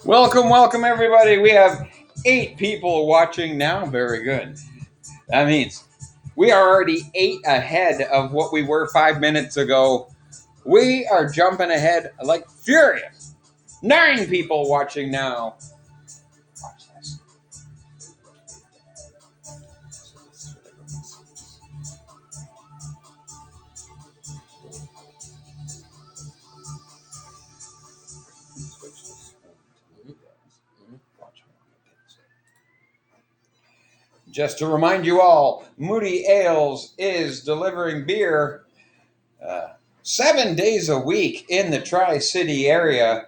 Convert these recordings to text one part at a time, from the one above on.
Welcome, everybody. We have 8 people watching now. Very good. That means we are already 8 ahead of what we were 5 minutes ago. We are jumping ahead like furious. 9 people watching now. Watch this. Just to remind you all, Moody Ales is delivering beer 7 days a week in the Tri-City area.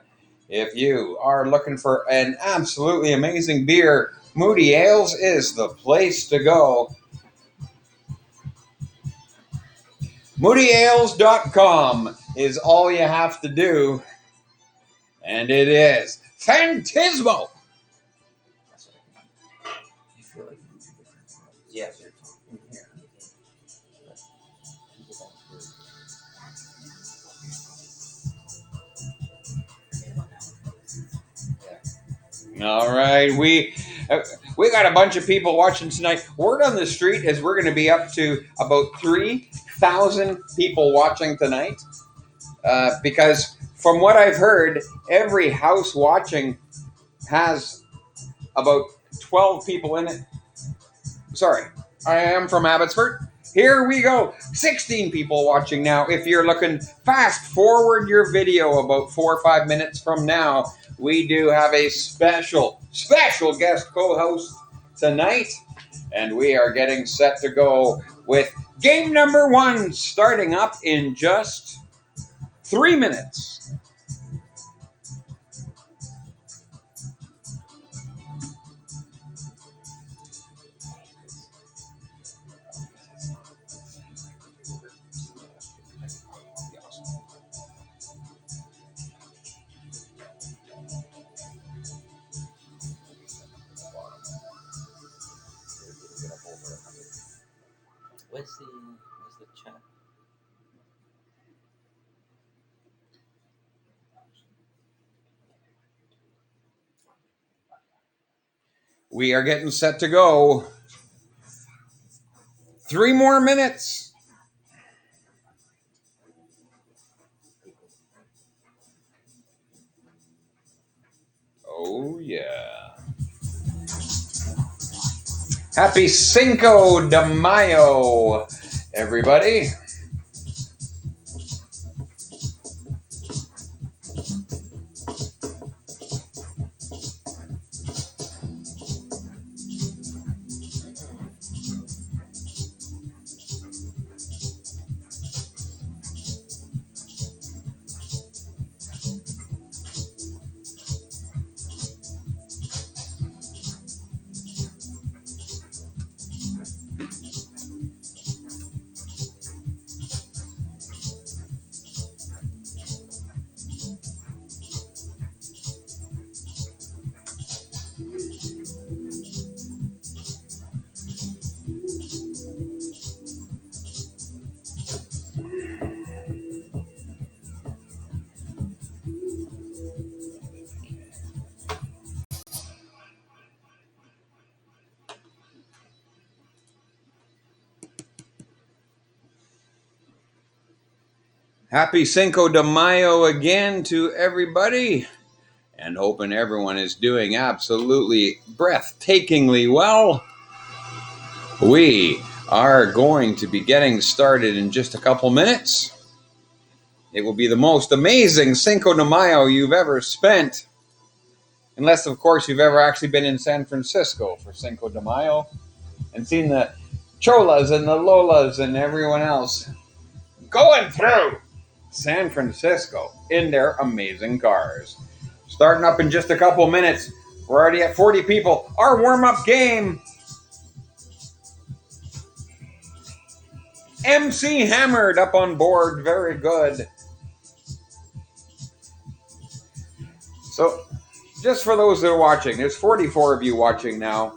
If you are looking for an absolutely amazing beer, Moody Ales is the place to go. MoodyAles.com is all you have to do, and it is Fantismo. Yes. All right, we got a bunch of people watching tonight. Word on the street is we're going to be up to about 3,000 people watching tonight, because from what I've heard, every house watching has about 12 people in it. Sorry, I am from Abbotsford. Here we go. 16 people watching now. If you're looking, fast forward your video about 4 or 5 minutes from now. We do have a special guest co-host tonight, and we are getting set to go with game number 1 starting up in just 3 minutes. Where's the chat? We are getting set to go. 3 more minutes. Oh, yeah. Happy Cinco de Mayo, everybody. Happy Cinco de Mayo again to everybody, and hoping everyone is doing absolutely breathtakingly well. We are going to be getting started in just a couple minutes. It will be the most amazing Cinco de Mayo you've ever spent, unless, of course, you've ever actually been in San Francisco for Cinco de Mayo and seen the Cholas and the Lolas and everyone else going through San Francisco in their amazing cars. Starting up in just a couple minutes. We're already at 40 people. Our warm-up game MC Hammered up on board. Very good. So, just for those that are watching, there's 44 of you watching now.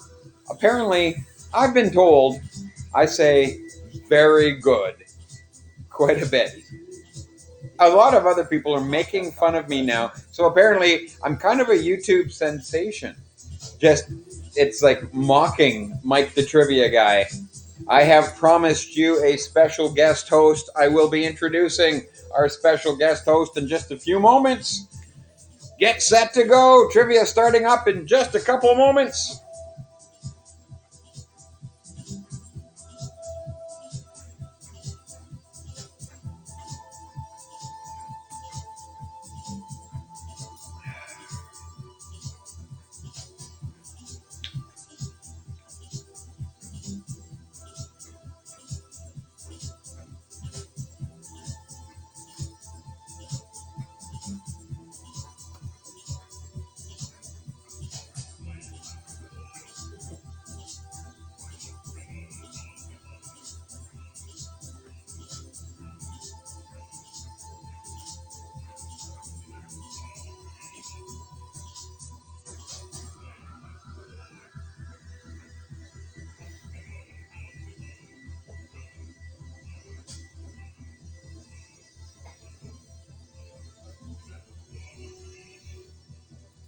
Apparently, I've been told I say very good quite a bit. A lot of other people are making fun of me now. So apparently, I'm kind of a YouTube sensation. Just, it's like mocking Mike the Trivia Guy. I have promised you a special guest host. I will be introducing our special guest host in just a few moments. Get set to go. Trivia starting up in just a couple of moments.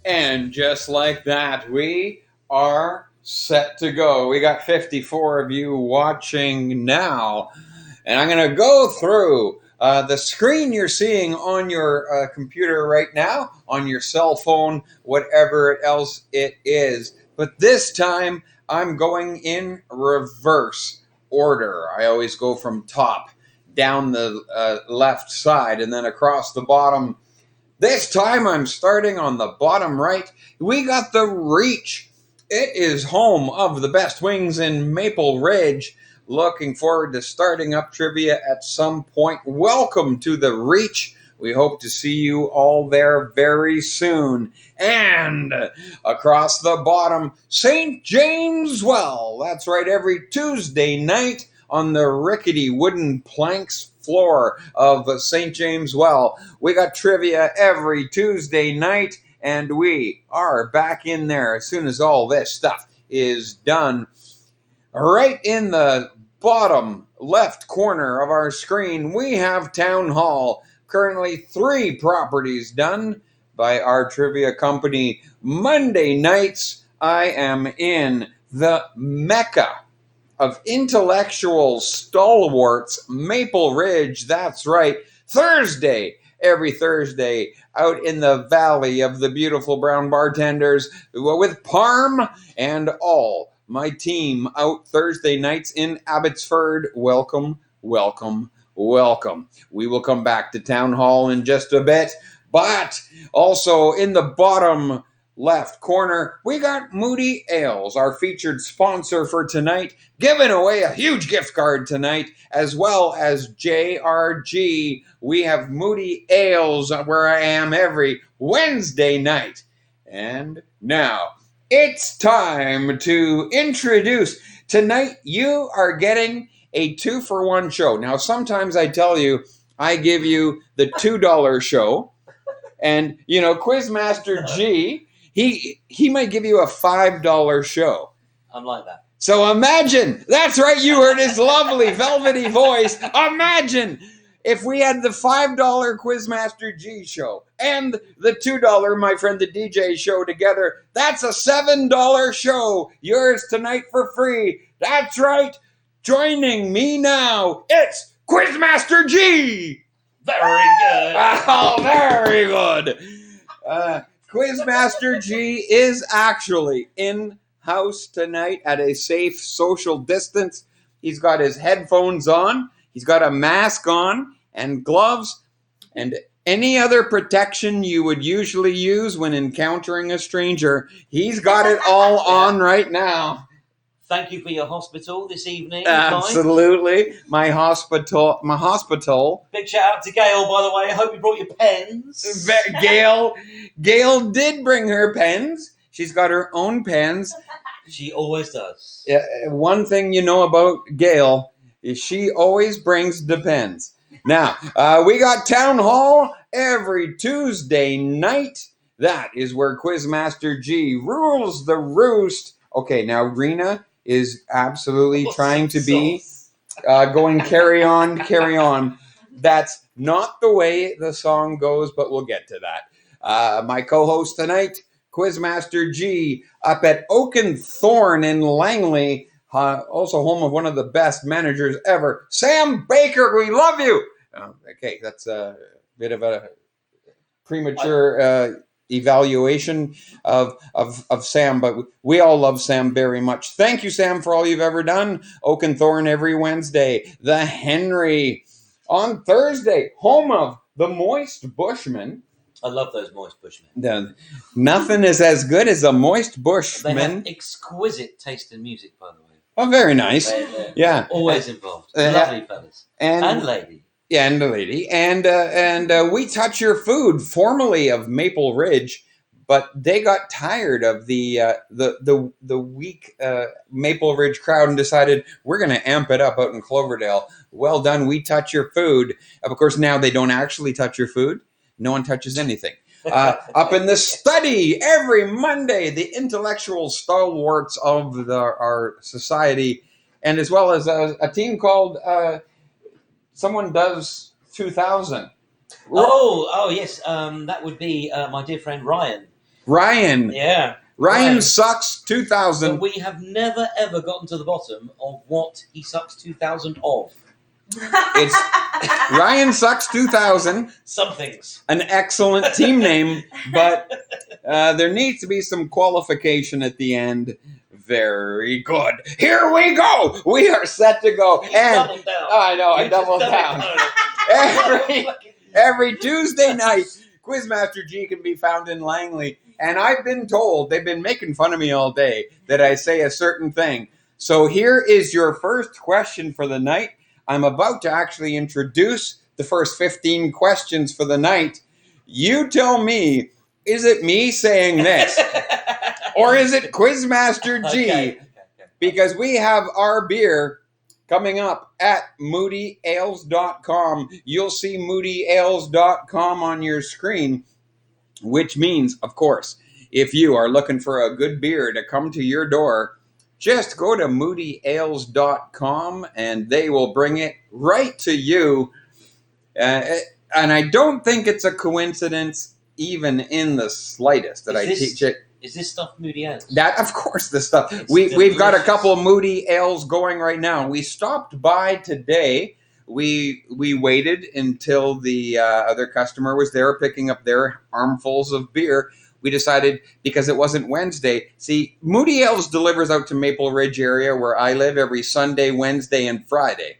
And just like that, we are set to go. We got 54 of you watching now. And I'm going to go through the screen you're seeing on your computer right now, on your cell phone, whatever else it is. But this time, I'm going in reverse order. I always go from top down the left side and then across the bottom. This time I'm starting on the bottom right. We got the Reach. It is home of the best wings in Maple Ridge. Looking forward to starting up trivia at some point. Welcome to the Reach. We hope to see you all there very soon. And across the bottom, St. James Well. That's right, every Tuesday night on the rickety wooden planks floor of St. James Well. We got trivia every Tuesday night, and we are back in there as soon as all this stuff is done. Right in the bottom left corner of our screen, we have Town Hall. Currently 3 properties done by our trivia company. Monday nights, I am in the Mecca of intellectual stalwarts, Maple Ridge. That's right. Thursday, every Thursday, out in the valley of the beautiful brown bartenders with Parm and all my team out Thursday nights in Abbotsford. Welcome, welcome, welcome. We will come back to Town Hall in just a bit, but also in the bottom left corner, we got Moody Ales, our featured sponsor for tonight, giving away a huge gift card tonight, as well as JRG. We have Moody Ales where I am every Wednesday night. And now, it's time to introduce. Tonight, you are getting a 2-for-1 show. Now, sometimes I tell you, I give you the $2 show. And, you know, Quizmaster G, he might give you a $5 show. I'm like that. So imagine, that's right, you heard his lovely velvety voice. Imagine if we had the $5 Quizmaster G show and the $2, my friend, the DJ show together. That's a $7 show. Yours tonight for free. That's right. Joining me now, it's Quizmaster G. Very good. Oh, very good. Quizmaster G is actually in-house tonight at a safe social distance. He's got his headphones on. He's got a mask on and gloves and any other protection you would usually use when encountering a stranger. He's got it all on right now. Thank you for your hospital this evening. Absolutely. Guy. My hospital. Big shout out to Gail, by the way. I hope you brought your pens. Gail did bring her pens. She's got her own pens. She always does. One thing you know about Gail, She always brings depends. Now, we got Town Hall every Tuesday night. That is where Quizmaster G rules the roost. Okay, now Rena is absolutely trying to be going carry on, carry on. That's not the way the song goes, but we'll get to that. My co-host tonight, Quizmaster G, up at Oak and Thorn in Langley, also home of one of the best managers ever, Sam Baker. We love you. Okay, that's a bit of a premature evaluation of Sam, but we all love Sam very much. Thank you, Sam, for all you've ever done. Oak and Thorn every Wednesday. The Henry on Thursday, home of the Moist Bushman. I love those Moist Bushmen. Nothing is as good as a Moist Bushman. They have exquisite taste in music, by the way. Oh, very nice. They're always involved. Lovely fellas. And lady. Yeah, and the lady. And We Touch Your Food, formerly of Maple Ridge, but they got tired of the weak Maple Ridge crowd and decided we're going to amp it up out in Cloverdale. Well done, We Touch Your Food. Of course, now they don't actually touch your food. No one touches anything. Up in the study every Monday, the intellectual stalwarts of our society, and as well as a team called Someone Does 2000. Oh, yes. That would be my dear friend Ryan. Ryan. Yeah. Ryan Sucks 2000. But we have never, ever gotten to the bottom of what he sucks 2000 of. It's Ryan Sucks 2000. Some things. An excellent team name, but there needs to be some qualification at the end. Very good. Here we go. We are set to go. And doubled down. I know, I doubled down. Every Tuesday night, Quizmaster G can be found in Langley. And I've been told, they've been making fun of me all day, that I say a certain thing. So here is your first question for the night. I'm about to actually introduce the first 15 questions for the night. You tell me, is it me saying this? Or is it Quizmaster G? Okay. Because we have our beer coming up at moodyales.com. You'll see moodyales.com on your screen, which means, of course, if you are looking for a good beer to come to your door, just go to moodyales.com and they will bring it right to you. And I don't think it's a coincidence, even in the slightest, that teach it. Is this stuff Moody Ales? That, of course, the stuff. We've got a couple of Moody Ales going right now. We stopped by today. We waited until the other customer was there picking up their armfuls of beer. We decided, because it wasn't Wednesday. See, Moody Ales delivers out to Maple Ridge area where I live every Sunday, Wednesday, and Friday.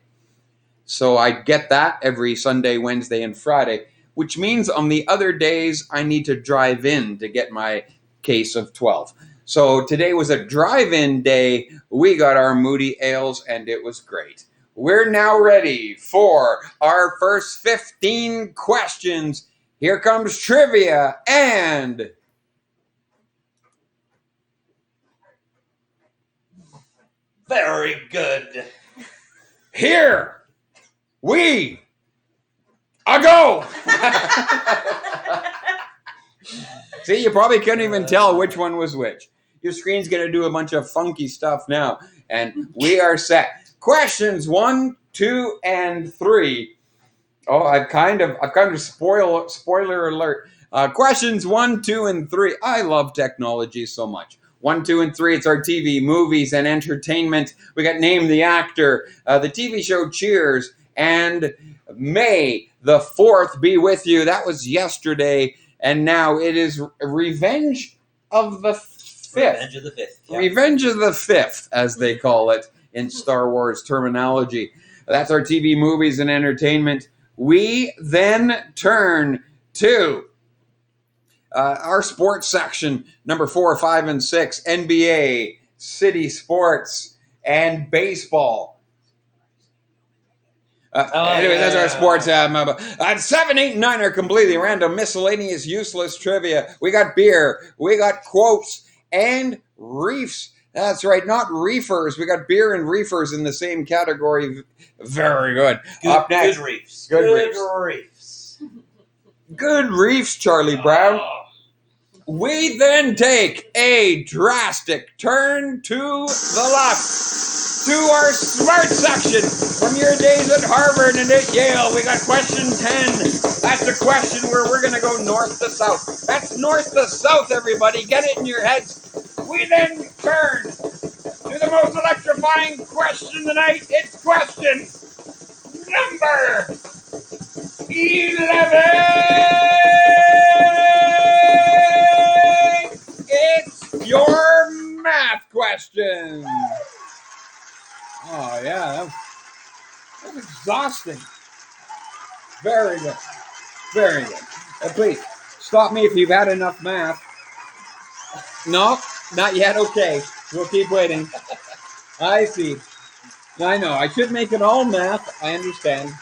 So I get that every Sunday, Wednesday, and Friday, which means on the other days I need to drive in to get my case of 12. So today was a drive-in day. We got our Moody Ales, and it was great. We're now ready for our first 15 questions. Here comes trivia and... Very good. Here we go. See, you probably couldn't even tell which one was which. Your screen's going to do a bunch of funky stuff now, and we are set. Questions 1, 2, and 3. Oh, I've kind of spoiler alert. Questions 1, 2, and 3. I love technology so much. 1, 2, and 3, it's our TV, movies, and entertainment. We got Name the Actor, the TV show Cheers, and May the 4th be with you. That was yesterday, and now it is Revenge of the 5th. Revenge of the 5th. Yeah. Revenge of the 5th, as they call it in Star Wars terminology. That's our TV, movies, and entertainment. We then turn to our sports section, number 4, 5, and 6, NBA, city sports, and baseball. Anyway, that's our sports. 7, 8, and 9 are completely random, miscellaneous, useless trivia. We got beer, we got quotes, and reefs. That's right, not reefers. We got beer and reefers in the same category. Very good. Up next, Good reefs. Good reefs. Good reefs, Charlie Brown. We then take a drastic turn to the left to our smart section from your days at Harvard and at Yale. We got question 10. That's a question where we're going to go north to south. That's north to south, everybody. Get it in your heads. We then turn to the most electrifying question tonight. It's question number 11. It's your math question. Oh, yeah, that was exhausting. Very good. Very good. Please, stop me if you've had enough math. No, not yet. Okay, we'll keep waiting. I see. I know. I should make it all math. I understand.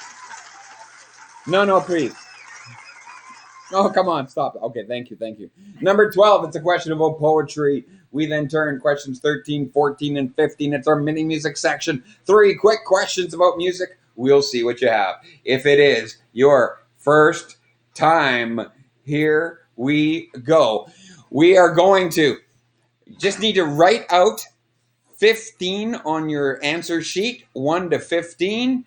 No, please. Oh, come on, stop. Okay, thank you. Number 12, it's a question about poetry. We then turn questions 13, 14, and 15. It's our mini music section. 3 quick questions about music. We'll see what you have. If it is your first time, here we go. We are going to just need to write out 15 on your answer sheet, 1 to 15,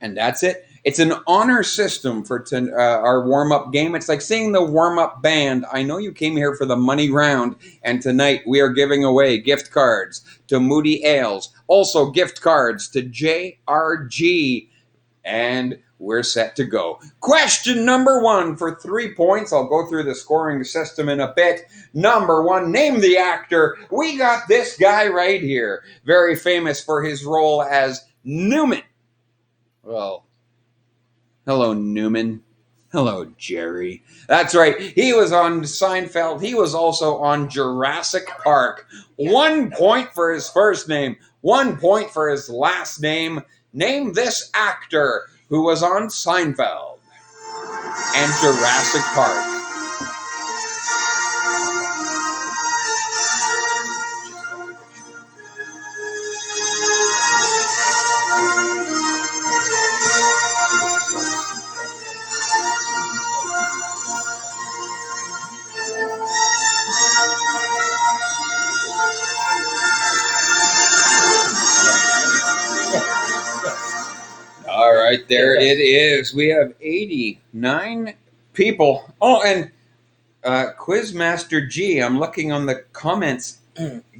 and that's it. It's an honor system for our warm-up game. It's like seeing the warm-up band. I know you came here for the money round, and tonight we are giving away gift cards to Moody Ales, also gift cards to JRG, and we're set to go. Question number 1 for 3 points. I'll go through the scoring system in a bit. Number 1, name the actor. We got this guy right here, very famous for his role as Newman. Well, hello, Newman. Hello, Jerry. That's right. He was on Seinfeld. He was also on Jurassic Park. 1 point for his first name. 1 point for his last name. Name this actor who was on Seinfeld and Jurassic Park. All right, there it is. We have 89 people. Oh, and Quizmaster G, I'm looking on the comments.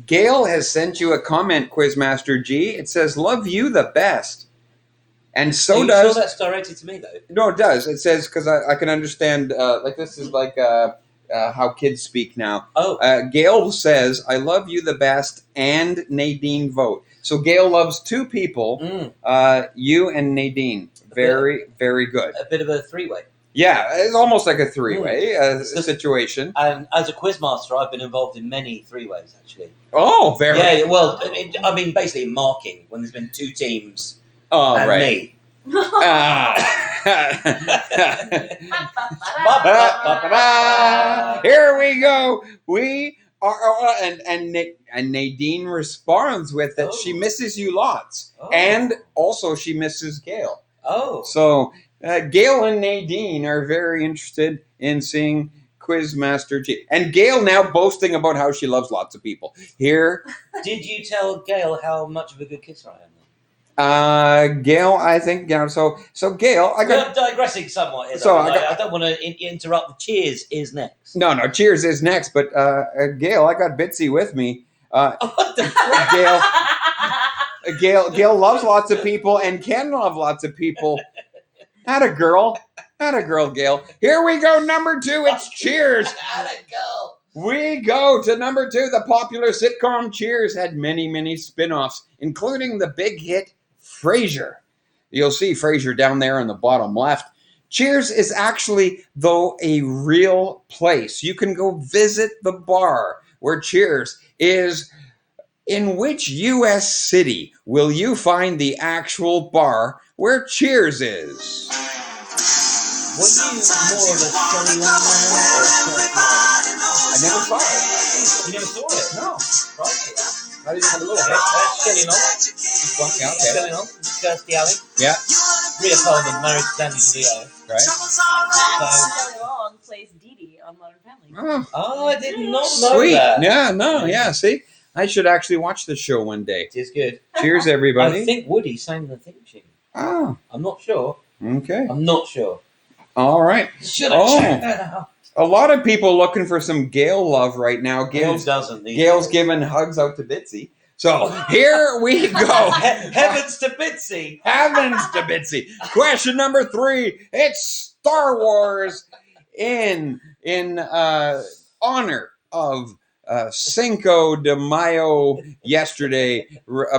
Gail has sent you a comment, Quizmaster G. It says, "Love you the best." And so does... Sure that's directed to me, though? No, it does. It says, because I can understand, like this is like how kids speak now. Oh. Gail says, "I love you the best," and Nadine vote. So Gail loves 2 people, you and Nadine. Very, very good. A bit of a 3-way. Yeah, it's almost like a 3-way situation. And as a quizmaster, I've been involved in many 3-ways, actually. Oh, very. Yeah, well, I mean, basically marking, when there's been 2 teams and right. me. Here we go. We are, and Nadine responds with that she misses you lots, and also she misses Gail. Oh, so Gail and Nadine are very interested in seeing Quizmaster G, and Gail now boasting about how she loves lots of people. Here, did you tell Gail how much of a good kisser I am? Gail, I think, so Gail, We're digressing somewhat here. So I don't want to interrupt. The Cheers is next. No, Cheers is next, but Gail, I got Bitsy with me. What the frick? Gail loves lots of people and can love lots of people. Atta girl, Gail. Here we go, number 2, it's Cheers. Atta girl. We go to number 2. The popular sitcom Cheers had many spin-offs, including the big hit Frasier. You'll see Frasier down there on the bottom left. Cheers is actually, though, a real place. You can go visit the bar where Cheers is. In which U.S. city will you find the actual bar where Cheers is? Were you more of a Shelly One man or a Shelly? I never saw it. You never saw it? No. Right. I didn't have a little Okay, bit. Shelley Long. Just one, yeah, okay. Shelley Long. Kirstie Alley. Yeah, Rhea Coleman married to Danny DeVito. right. Shelley Long plays Dee Dee on Modern Family. Oh, Oh, I did not know sweet. that. Yeah, no, yeah. See, I should actually watch the show one day. It is good. Cheers, I everybody. think Woody sang the theme tune. Oh, I'm not sure. okay. I'm not sure. All right. Should Oh. I check that out? A lot of people looking for some Gail love right now. Who Gail's doesn't these Gail's days? giving hugs out to Bitsy. So here we go. Heavens to Bitsy. Heavens to Bitsy. Question number 3. It's Star Wars in honor of Cinco de Mayo yesterday.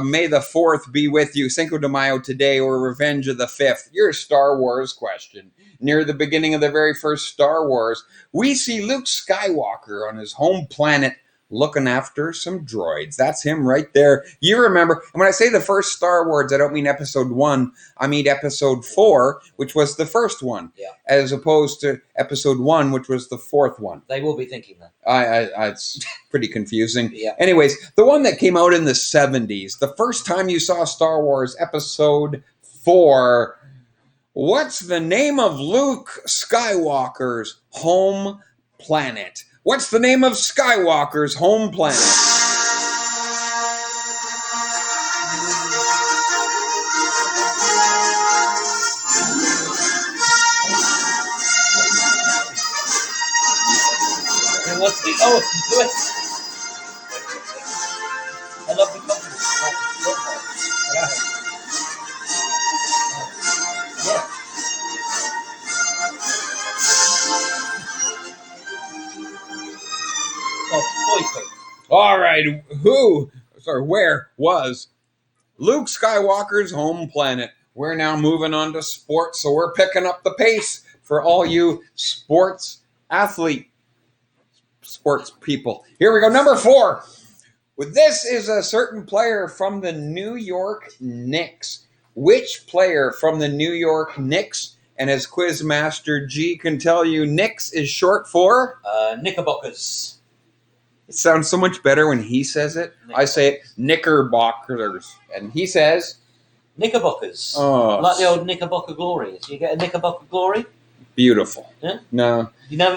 May the 4th be with you. Cinco de Mayo today, or Revenge of the 5th. Your Star Wars question. Near the beginning of the very first Star Wars, we see Luke Skywalker on his home planet looking after some droids. That's him right there. You remember, and when I say the first Star Wars, I don't mean episode 1. I mean episode 4, which was the first one, Yeah. as opposed to episode 1, which was the 4th one. They will be thinking that. It's pretty confusing. Yeah. Anyways, the one that came out in the 70s, the first time you saw Star Wars episode 4, what's the name of Luke Skywalker's home planet? What's the name of Skywalker's home planet? And what's the do it. I love the compliment. Yeah. Oh, All right, where was Luke Skywalker's home planet? We're now moving on to sports, so we're picking up the pace for all you sports people. Here we go, number 4. This is a certain player from the New York Knicks. Which player from the New York Knicks? And as Quizmaster G can tell you, Knicks is short for? Knickerbockers. It sounds so much better when he says it. I say it, Knickerbockers. And he says? Knickerbockers. Oh, Like the old Knickerbocker glories. You get a Knickerbocker glory? beautiful. Yeah? No. You never...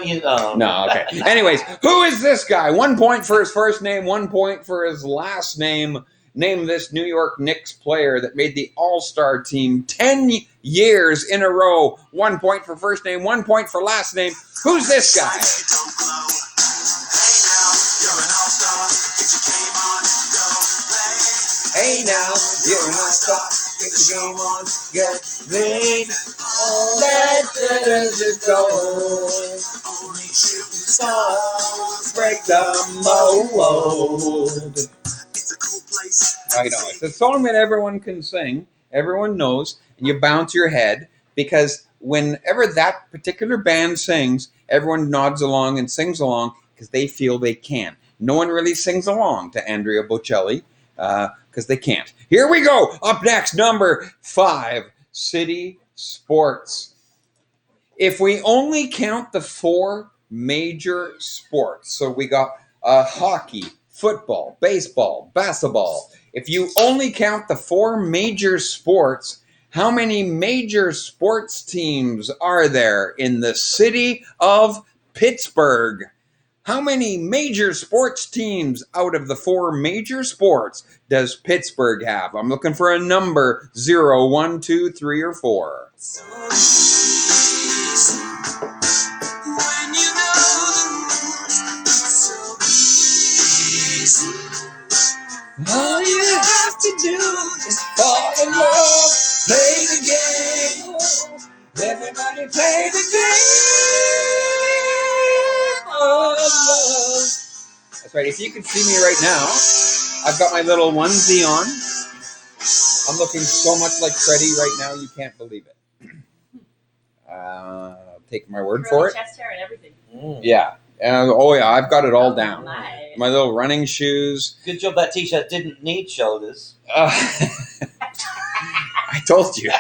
No, okay. Anyways, who is this guy? 1 point for his first name, 1 point for his last name. Name this New York Knicks player that made the All-Star team 10 years in a row. 1 point for first name, 1 point for last name. Who's this guy? Hey now, you're an all-star. Get your game on, get played. Let it go. Only shooting stars break the mold. It's a cool place. I know. It's a song that everyone can sing, everyone knows, and you bounce your head because whenever that particular band sings, everyone nods along and sings along because they feel they can. No one really sings along to Andrea Bocelli because they can't. Here we go. Up next, number 5, City Sports. If we only count the 4 major sports, so we got hockey, football, baseball, basketball. If you only count the 4 major sports, how many major sports teams are there in the city of Pittsburgh? How many major sports teams out of the 4 major sports does Pittsburgh have? I'm looking for a number, 0, 1, 2, 3, or 4. All you have to do is fall in love, play the game. Everybody play the game of love. That's right. If you can see me right now, I've got my little onesie on. I'm looking so much like Freddie right now, you can't believe it. Take my word for it. Chest hair and everything. Yeah. Oh, yeah. I've got it all down. Nice. My little running shoes. Good job that t-shirt didn't need shoulders. I told you.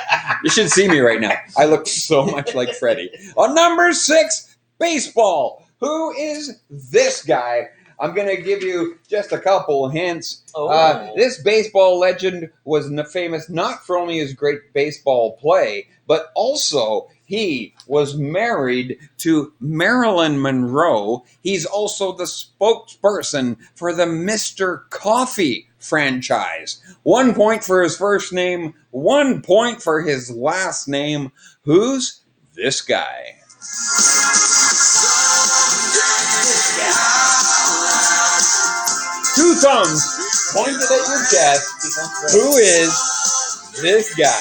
You should see me right now. I look so much like Freddie. On number 6, baseball. Who is this guy? I'm going to give you just a couple hints. Oh. This baseball legend was famous not for only his great baseball play, but also he was married to Marilyn Monroe. He's also the spokesperson for the Mr. Coffee franchise. 1 point for his first name, 1 point for his last name. Who's this guy? Two thumbs pointed at your chest. Who is this guy?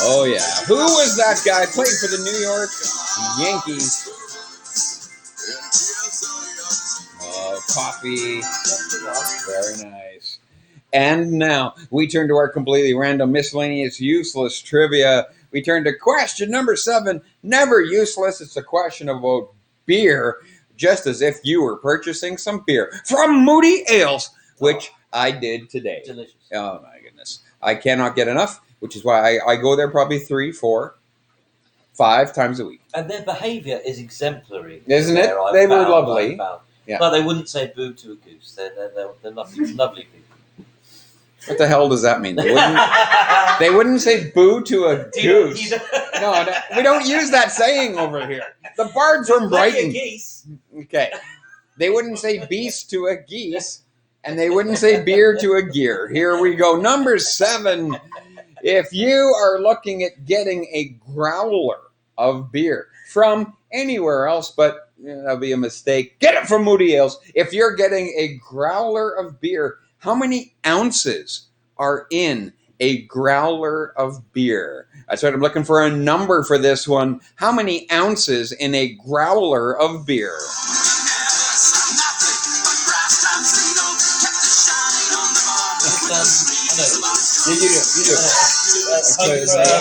Oh yeah. Who was that guy? Played for the New York Yankees. Oh, coffee. Very nice. And now we turn to our completely random, miscellaneous, useless trivia. We turn to question number 7. Never useless. It's a question about beer, just as if you were purchasing some beer from Moody Ales, which I did today. Delicious. Oh my goodness. I cannot get enough, which is why I go there probably 3, 4, 5 times a week. And their behaviour is exemplary. Isn't it? There, They were lovely. Yeah. But they wouldn't say boo to a goose. They're lovely, lovely people. What the hell does that mean? They wouldn't say boo to a goose. No, we don't use that saying over here. The Bard's from Brighton. Geese. Okay. They wouldn't say beast to a geese, and they wouldn't say beer to a gear. Here we go. Number 7. If you are looking at getting a growler of beer from anywhere else, but that'll be a mistake, get it from Moody Ales. If you're getting a growler of beer, how many ounces are in a growler of beer? I started looking for a number for this one. How many ounces in a growler of beer? You do.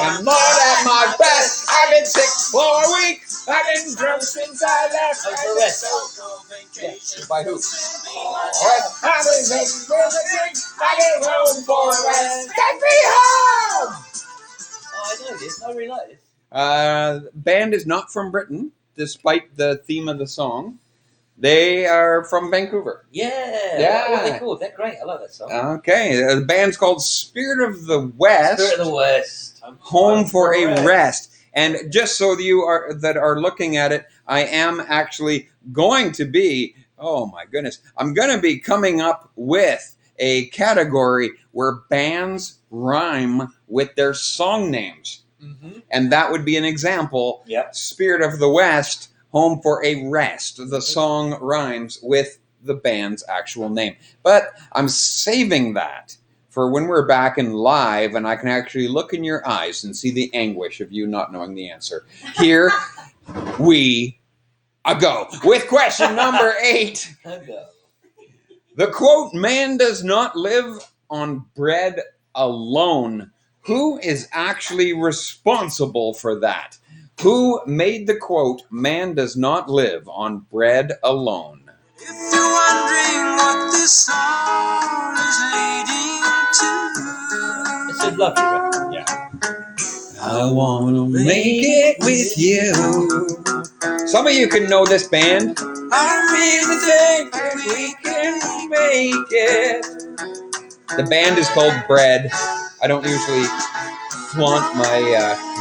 I'm not at my best. I've been sick for a week. I've been drunk since I left. By who? I've been taking for the drink. I get home for a rest. Take me home. Oh, I know this. I really like this. Band is not from Britain, despite the theme of the song. They are from Vancouver. Yeah. What are they called? They're great. I love that song. Okay. The band's called Spirit of the West. Spirit of the West. Home for a Rest. And just so you are looking at it, I am actually going to be, oh my goodness, I'm going to be coming up with a category where bands rhyme with their song names. Mm-hmm. And that would be an example. Yep. Spirit of the West, Home for a Rest. The song rhymes with the band's actual name. But I'm saving that for when we're back in live and I can actually look in your eyes and see the anguish of you not knowing the answer. Here we go with question number 8. The quote, "Man does not live on bread alone." Who is actually responsible for that? Who made the quote, "Man does not live on bread alone"? If you're wondering what this song is leading to, It's a lovely record. Yeah. I want to make it with you. Some of you can know this band. I really think that we can make it. The band is called Bread. I don't usually flaunt my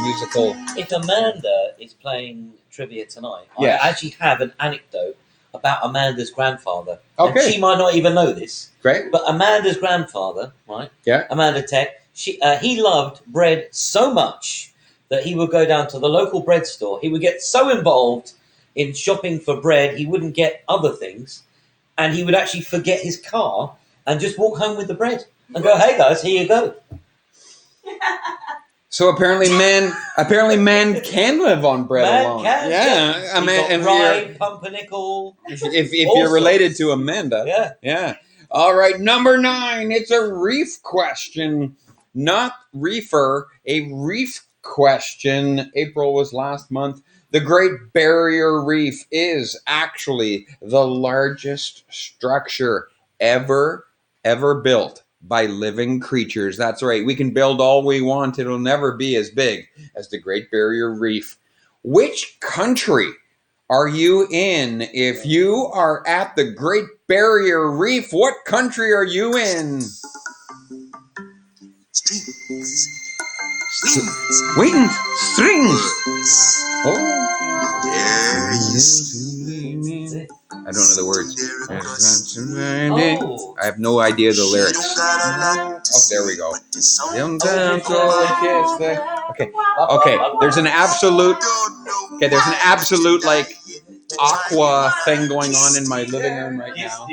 musical. If Amanda is playing trivia tonight, Yeah. I actually have an anecdote about Amanda's grandfather. Okay. And she might not even know this, Great. but Amanda's grandfather, right? Yeah. Amanda Tech, he loved bread so much that he would go down to the local bread store. He would get so involved in shopping for bread, he wouldn't get other things, and he would actually forget his car and just walk home with the bread and go, "Hey guys, here you go." So apparently man can live on bread Man alone. can, Yeah. I mean, You've got rye, pumpernickel. if all you're related sorts. to Amanda. Yeah. Yeah. All right, number 9. It's a reef question, not reefer, a reef question. April was last month. The Great Barrier Reef is actually the largest structure ever built by living creatures. That's right. We can build all we want. It'll never be as big as the Great Barrier Reef. Which country are you in? If you are at the Great Barrier Reef, what country are you in? Strings. Wings. Strings. Oh. There you see. I don't know the words. Oh. I have no idea the She lyrics. don't got a lot to Oh, there we go. say, but this song Okay. Okay. There's an absolute. don't know Okay. There's an why absolute like she died. aqua thing going on in my living room right now.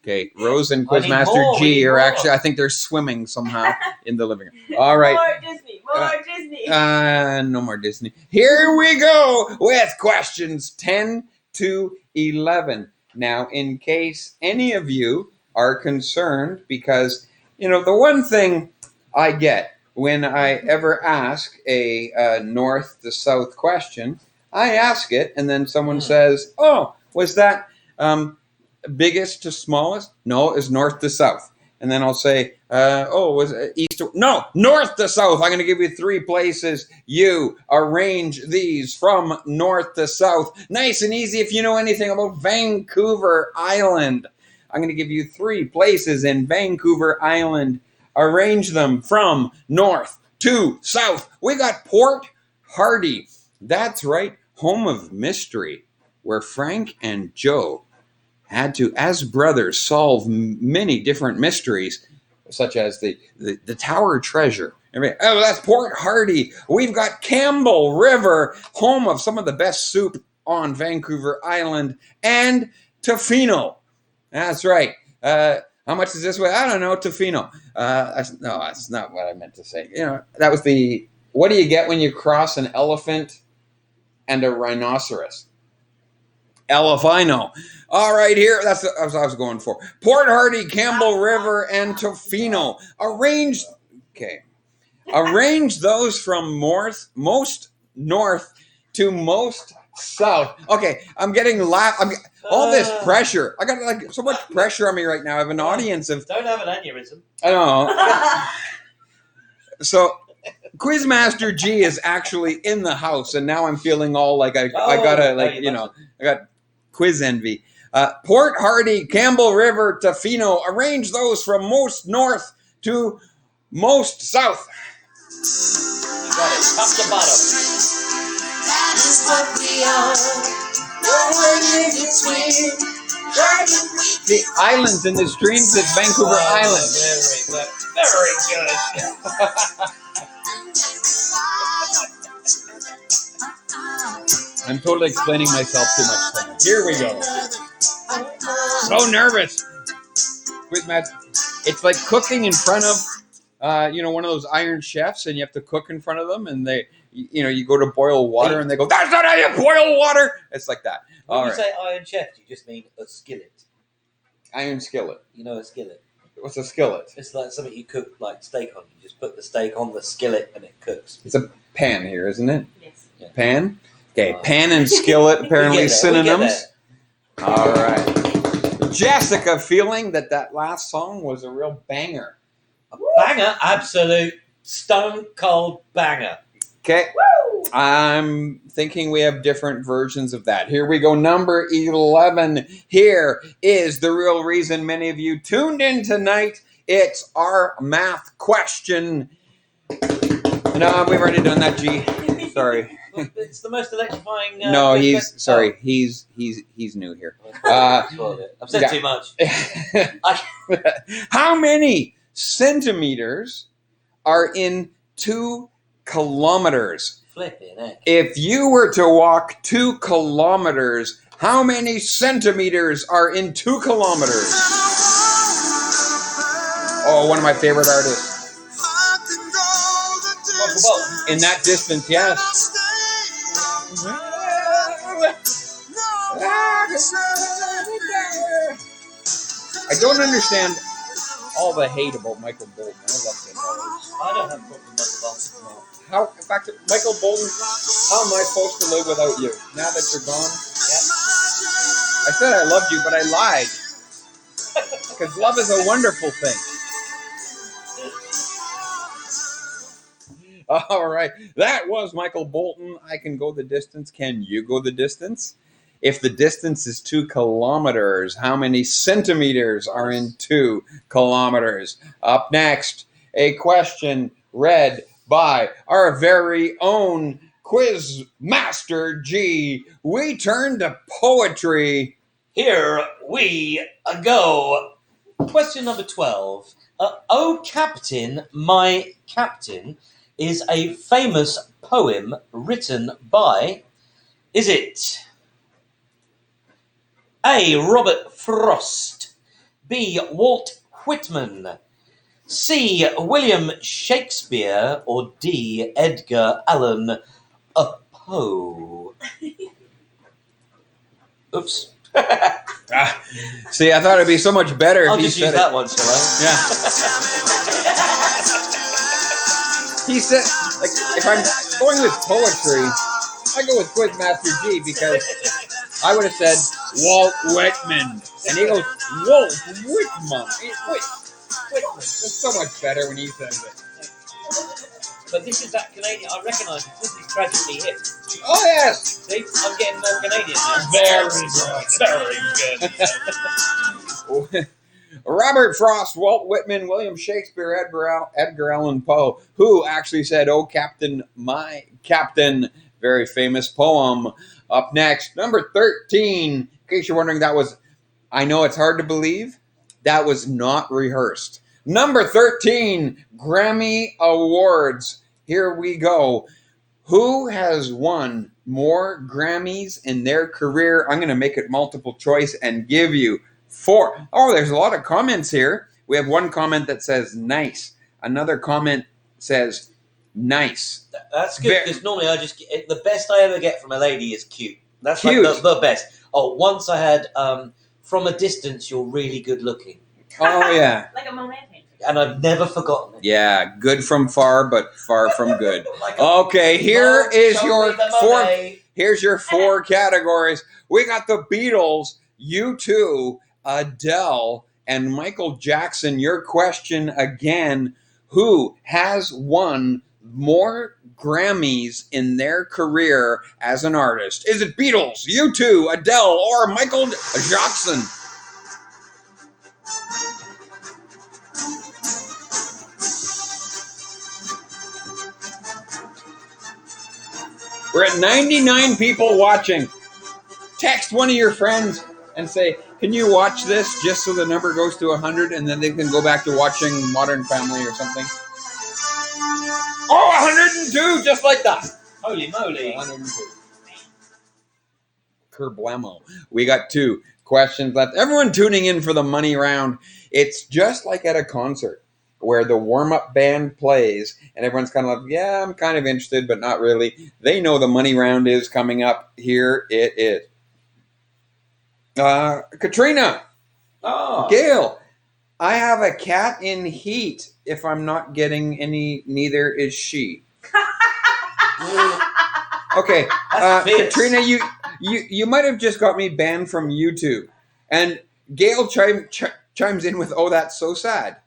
Okay, Rose and I need Quizmaster more, we G need are more. actually, I think they're swimming somehow in the living room. All right. More Disney. More Disney. No more Disney. Here we go with questions 10 to 11. Now, in case any of you are concerned, because, you know, the one thing I get when I ever ask a north to south question, I ask it, and then someone says, oh, was that biggest to smallest? No, it's north to south. And then I'll say, was it east to... No, north to south. I'm going to give you 3 places. You arrange these from north to south. Nice and easy if you know anything about Vancouver Island. I'm going to give you 3 places in Vancouver Island. Arrange them from north to south. We got Port Hardy. That's right, home of mystery, where Frank and Joe had to, as brothers, solve many different mysteries, such as the Tower Treasure. Oh, that's Port Hardy. We've got Campbell River, home of some of the best soup on Vancouver Island, and Tofino. That's right. How much is this way? I don't know. Tofino. No, that's not what I meant to say. You know, that was the. What do you get when you cross an elephant and a rhinoceros? Elefino. All right, here. That's what I was going for. Port Hardy, Campbell River, and Tofino. Arrange those from most north to most south. Okay, I'm getting all this pressure. I got like so much pressure on me right now. I have an audience of. Don't have an aneurysm. I know. So, Quizmaster G is actually in the house, and now I'm feeling all like I gotta I got quiz envy. Port Hardy, Campbell River, Tofino. Arrange those from most north to most south. You got it. Top to bottom. That is what we are. No one in between. The islands in the streams is Vancouver Island. Very good. I'm totally explaining myself too much. Here we go. So nervous. Quizmaster. It's like cooking in front of, one of those Iron Chefs, and you have to cook in front of them, and they, you go to boil water, and they go, "That's not how you boil water." It's like that. When All you right. say Iron Chef, you just mean a skillet. Iron skillet. You know a skillet? What's a skillet? It's like something you cook like steak on. You just put the steak on the skillet and it cooks. It's a pan here, isn't it? Yes. Yeah. Pan? Okay, pan and skillet, apparently We get there, we get synonyms. All right. Jessica feeling that last song was a real banger. A banger, absolute stone cold banger. Okay. Woo! I'm thinking we have different versions of that. Here we go. Number 11. Here is the real reason many of you tuned in tonight. It's our math question. No, we've already done that, G. Sorry. It's the most electrifying. No, quiz he's question- sorry. He's new here. Spoiled it. I've said yeah. too much. How many centimeters are in 2 kilometers? Flipping heck. If you were to walk 2 kilometers, how many centimeters are in 2 kilometers? Oh, one of my favorite artists. In that distance, yes. I don't understand. all the hate about Michael Bolton. I love him. I don't have a problem with Michael Bolton. No. How, in fact, Michael Bolton, how am I supposed to live without you? Now that you're gone? I said I loved you, but I lied. Because love is a wonderful thing. All right. That was Michael Bolton. I can go the distance. Can you go the distance? If the distance is 2 kilometers, how many centimeters are in 2 kilometers? Up next, a question read by our very own Quiz Master G. We turn to poetry. Here we go. Question number 12. Oh, Captain, my Captain is a famous poem written by, is it A. Robert Frost, B. Walt Whitman, C. William Shakespeare, or D. Edgar Allan Poe? Oops. See, I thought it'd be so much better if I'll he just use said that it. one, shall I? Yeah. He said, like, if I'm going with poetry, I go with Quizmaster G because I would have said Walt Whitman. And he goes, Walt Whitman. Whitman. It's so much better when he says it. But this is that Canadian. I recognise it. This is Tragically Hip. Oh, yes. See, I'm getting more Canadian now. Very good. Robert Frost, Walt Whitman, William Shakespeare, Edgar Allan Poe, who actually said, "Oh, Captain, my Captain," very famous poem. Up next, number 13. In case you're wondering, that was, I know it's hard to believe, that was not rehearsed. Number 13, Grammy Awards. Here we go. Who has won more Grammys in their career? I'm going to make it multiple choice and give you 4. Oh, there's a lot of comments here. We have one comment that says nice. Another comment says nice. That's good because normally I just get, the best I ever get from a lady is cute. That's Cute. like the best. Oh, once I had from a distance, you're really good looking, Oh, yeah. Like a Monet painting. and I've never forgotten it. Yeah, good from far, but far from good. Like a- Okay, here Mom, is show your me the 4. Monet. Here's your 4 categories. We got the Beatles, U2, Adele, and Michael Jackson. Your question again, who has won more Grammys in their career as an artist? Is it Beatles, U2, Adele, or Michael Jackson? We're at 99 people watching. Text one of your friends and say, can you watch this just so the number goes to 100 and then they can go back to watching Modern Family or something? Oh, 102, just like that. Holy moly. 102. Kerblamo. We got 2 questions left. Everyone tuning in for the money round. It's just like at a concert where the warm-up band plays and everyone's kind of like, yeah, I'm kind of interested, but not really. They know the money round is coming up. Here it is. Katrina, Oh. Gail, I have a cat in heat. If I'm not getting any, neither is she. Okay, Katrina, you might have just got me banned from YouTube. And Gail chimes in with, oh, that's so sad.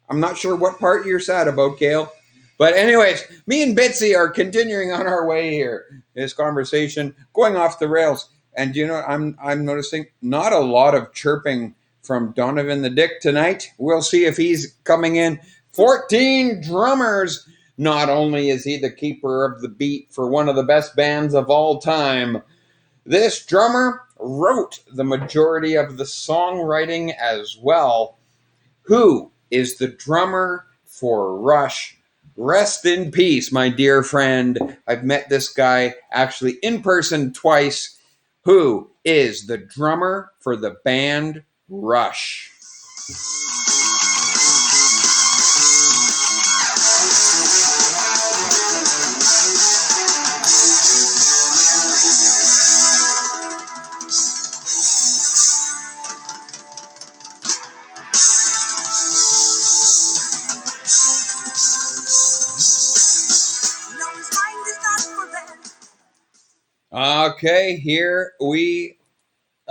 I'm not sure what part you're sad about, Gail. But anyways, me and Bitsy are continuing on our way here. This conversation going off the rails. And you know, I'm noticing not a lot of chirping from Donovan the Dick tonight. We'll see if he's coming in. 14 drummers. Not only is he the keeper of the beat for one of the best bands of all time, this drummer wrote the majority of the songwriting as well. Who is the drummer for Rush? Rest in peace, my dear friend. I've met this guy actually in person twice. Who is the drummer for the band Rush? Okay, here we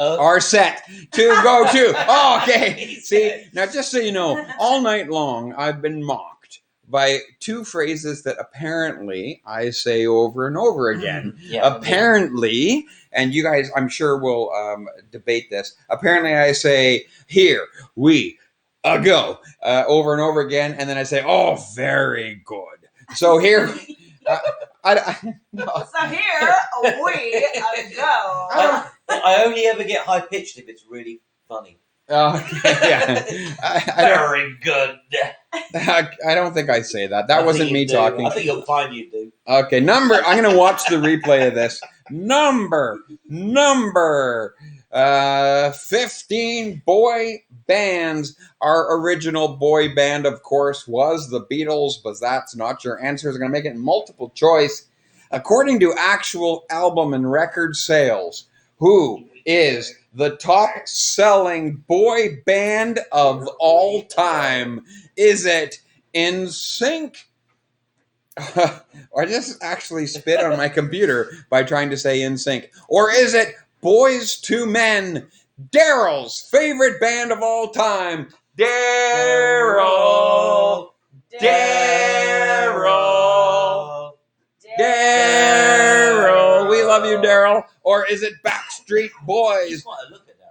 Oh, are set to go to. Oh, okay. See, now just so you know, all night long I've been mocked by two phrases that apparently I say over and over again. yeah. Apparently, and you guys, I'm sure will debate this. Apparently, I say, "Here we go," over and over again, and then I say, "Oh, very good." So here, no. So here we go. I only ever get high pitched if it's really funny. Okay, yeah. Very good. I don't think I say that. That I wasn't think me you do. talking. I think you'll find you do. Okay, I'm going to watch the replay of this. Number 15 boy bands. Our original boy band, of course, was the Beatles, but that's not your answer. We're going to make it multiple choice. According to actual album and record sales, who is the top selling boy band of all time? Is it NSYNC? I just actually spit on my computer by trying to say NSYNC. Or is it Boys to Men? Daryl's favorite band of all time. Daryl. We love you, Daryl. Or is it Backstreet Boys?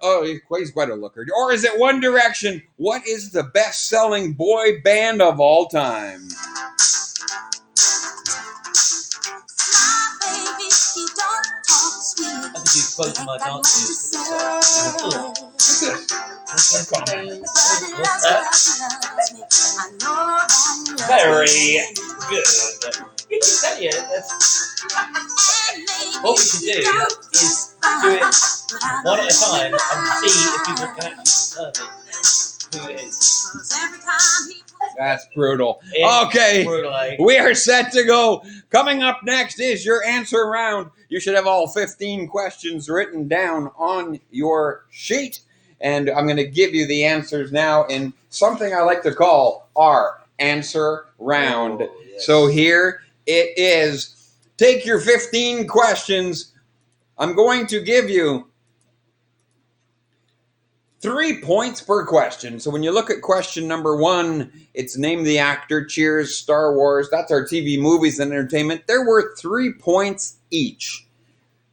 Oh, he's quite a looker. Or is it One Direction? What is the best-selling boy band of all time? I could do both of my dances. Very good. Yeah, what we should do is do it one at a time and see if people can actually determine who it is. That's brutal. It's Okay, brutal, eh? we are set to go. Coming up next is your answer round. You should have all 15 questions written down on your sheet. And I'm going to give you the answers now in something I like to call our answer round. Oh, yes. So here it is. Take your 15 questions. I'm going to give you 3 points per question. So when you look at question number 1, it's name the actor, Cheers, Star Wars. That's our TV, movies, and entertainment. They're worth 3 points each.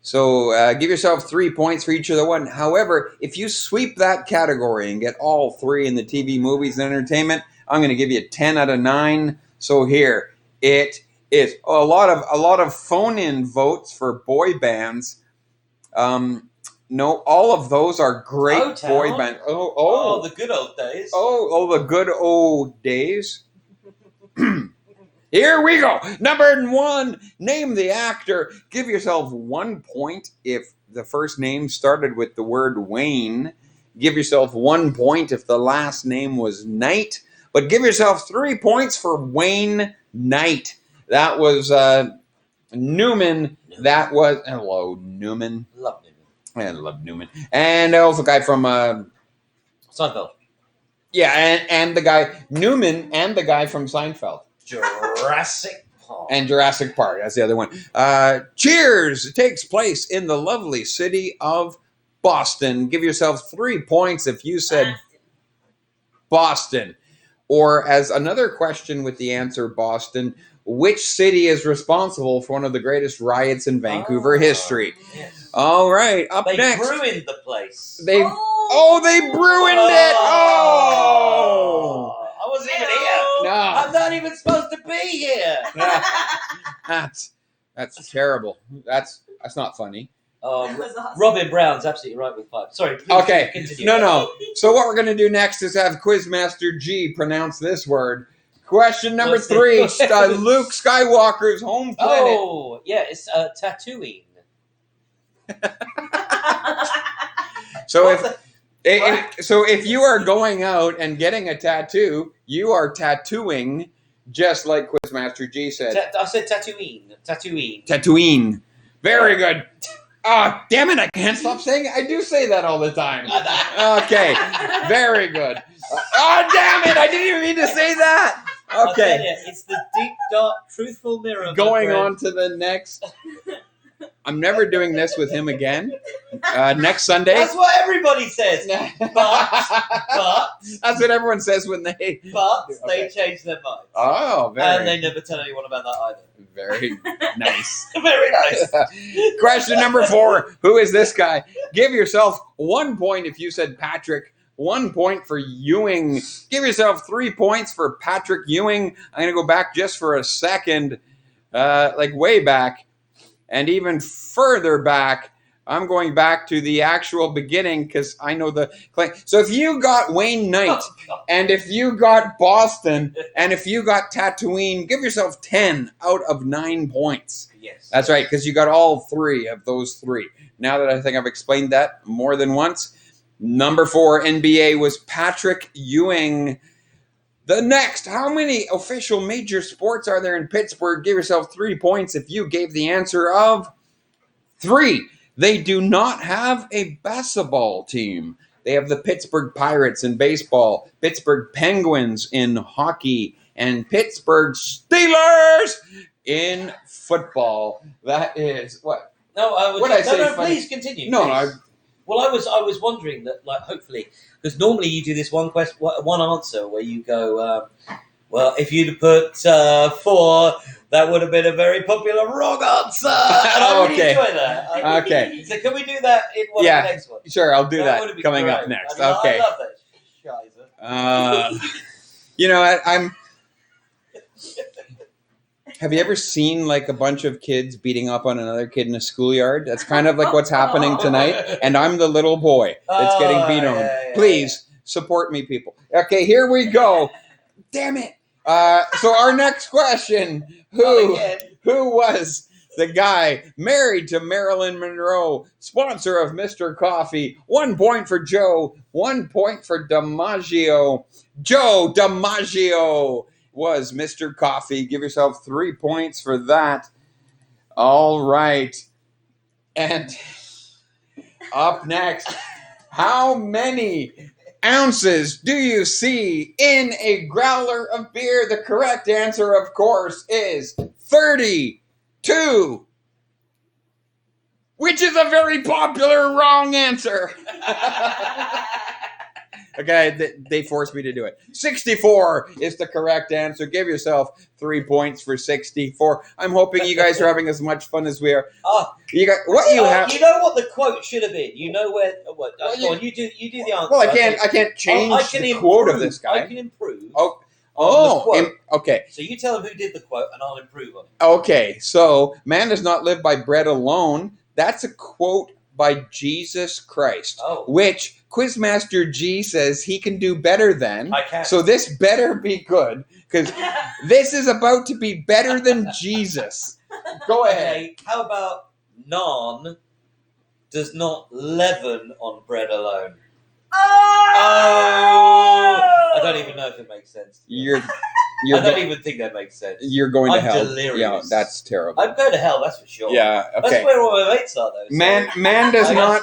So give yourself 3 points for each of the one. However, if you sweep that category and get all 3 in the TV, movies, and entertainment, I'm going to give you 10 out of 9. So here it is. A lot of phone-in votes for boy bands. No, all of those are great O-Town. boy bands. Oh, the good old days. Oh, the good old days. Here we go. Number 1, name the actor. Give yourself 1 point if the first name started with the word Wayne. Give yourself 1 point if the last name was Knight. But give yourself 3 points for Wayne Knight. That was Newman. That was, hello, Newman. Love Newman. I love Newman. And also a guy from Seinfeld. yeah, and the guy Newman and the guy from Seinfeld. Jurassic Park. And Jurassic Park. That's the other one. Cheers. It takes place in the lovely city of Boston. Give yourself 3 points if you said Boston. Or as another question with the answer Boston, which city is responsible for one of the greatest riots in Vancouver history? Yes. All right, up They next. ruined the place. They ruined it. Oh. I wasn't even here. No. I'm not even supposed to be here. That's terrible. That's not funny. That was awesome. Robin Brown's absolutely right with 5. Sorry. Please Okay. Continue. No. So what we're going to do next is have Quizmaster G pronounce this word. Question number What's 3. it? Luke Skywalker's home planet. Oh, yeah, it's Tatooine. So What if you are going out and getting a tattoo, you are tattooing, just like Quizmaster G said. I said Tatooine. Tatooine. Tatooine. Very good. Ah, damn it! I can't stop saying it. I do say that all the time. Okay, very good. Oh, damn it! I didn't even mean to say that. I'll tell Okay, you, it's the deep, dark, truthful mirror. my going friend. on to the next I'm never doing this with him again. Next Sunday. That's what everybody says. But That's what everyone says when they. they change their mind. Oh, very. And they never tell anyone about that either. Very nice. Very nice. Question number 4. Who is this guy? Give yourself 1 point if you said Patrick. 1 point for Ewing. Give yourself 3 points for Patrick Ewing. I'm going to go back just for a second, like way back, and even further back. I'm going back to the actual beginning because I know the claim. So if you got Wayne Knight, and if you got Boston, and if you got Tatooine, give yourself 10 out of 9 points. Yes. That's right, because you got all 3 of those 3. Now that I think I've explained that more than once. Number 4 NBA was Patrick Ewing. The next, how many official major sports are there in Pittsburgh? Give yourself 3 points if you gave the answer of 3. They do not have a basketball team. They have the Pittsburgh Pirates in baseball, Pittsburgh Penguins in hockey, and Pittsburgh Steelers in football. That is what? No, I was. What did I say? No, please continue. No, please. Well, I was wondering that, like, hopefully, because normally you do this one answer where you go, well, if you'd put 4, that would have been a very popular wrong answer. And I really enjoy that. Okay. So can we do that in one of the next ones? Sure, I'll do that would be coming great. up next. I Okay. love that. Scheiße. You know, I'm. Have you ever seen like a bunch of kids beating up on another kid in a schoolyard? That's kind of like what's happening tonight. And I'm the little boy that's getting beat on. Please support me, people. Okay, here we go. Damn it. So our next question: Who was the guy married to Marilyn Monroe, sponsor of Mr. Coffee? 1 point for Joe, 1 point for DiMaggio. Joe DiMaggio was Mr. Coffee. Give yourself 3 points for that. All right. And up next, how many ounces do you see in a growler of beer? The correct answer, of course, is 32, which is a very popular wrong answer. Okay, they forced me to do it. 64 is the correct answer. Give yourself 3 points for 64. I'm hoping you guys are having as much fun as we are. You got what you have. You know what the quote should have been. You know where. What? Well, go on, you do the answer. Well, I can't change the quote of this guy. I can improve. Okay. So you tell them who did the quote, and I'll improve on it. Okay, so man does not live by bread alone. That's a quote by Jesus Christ, which Quizmaster G says he can do better than. I can. So this better be good, because this is about to be better than Jesus. Go ahead. Okay, how about naan does not leaven on bread alone? Oh! I don't even know if it makes sense. I don't even think that makes sense. You're going to hell. Delirious. Yeah, that's terrible. I'm going to hell, that's for sure. Yeah, okay. That's where all my mates are, though. So. Man does not.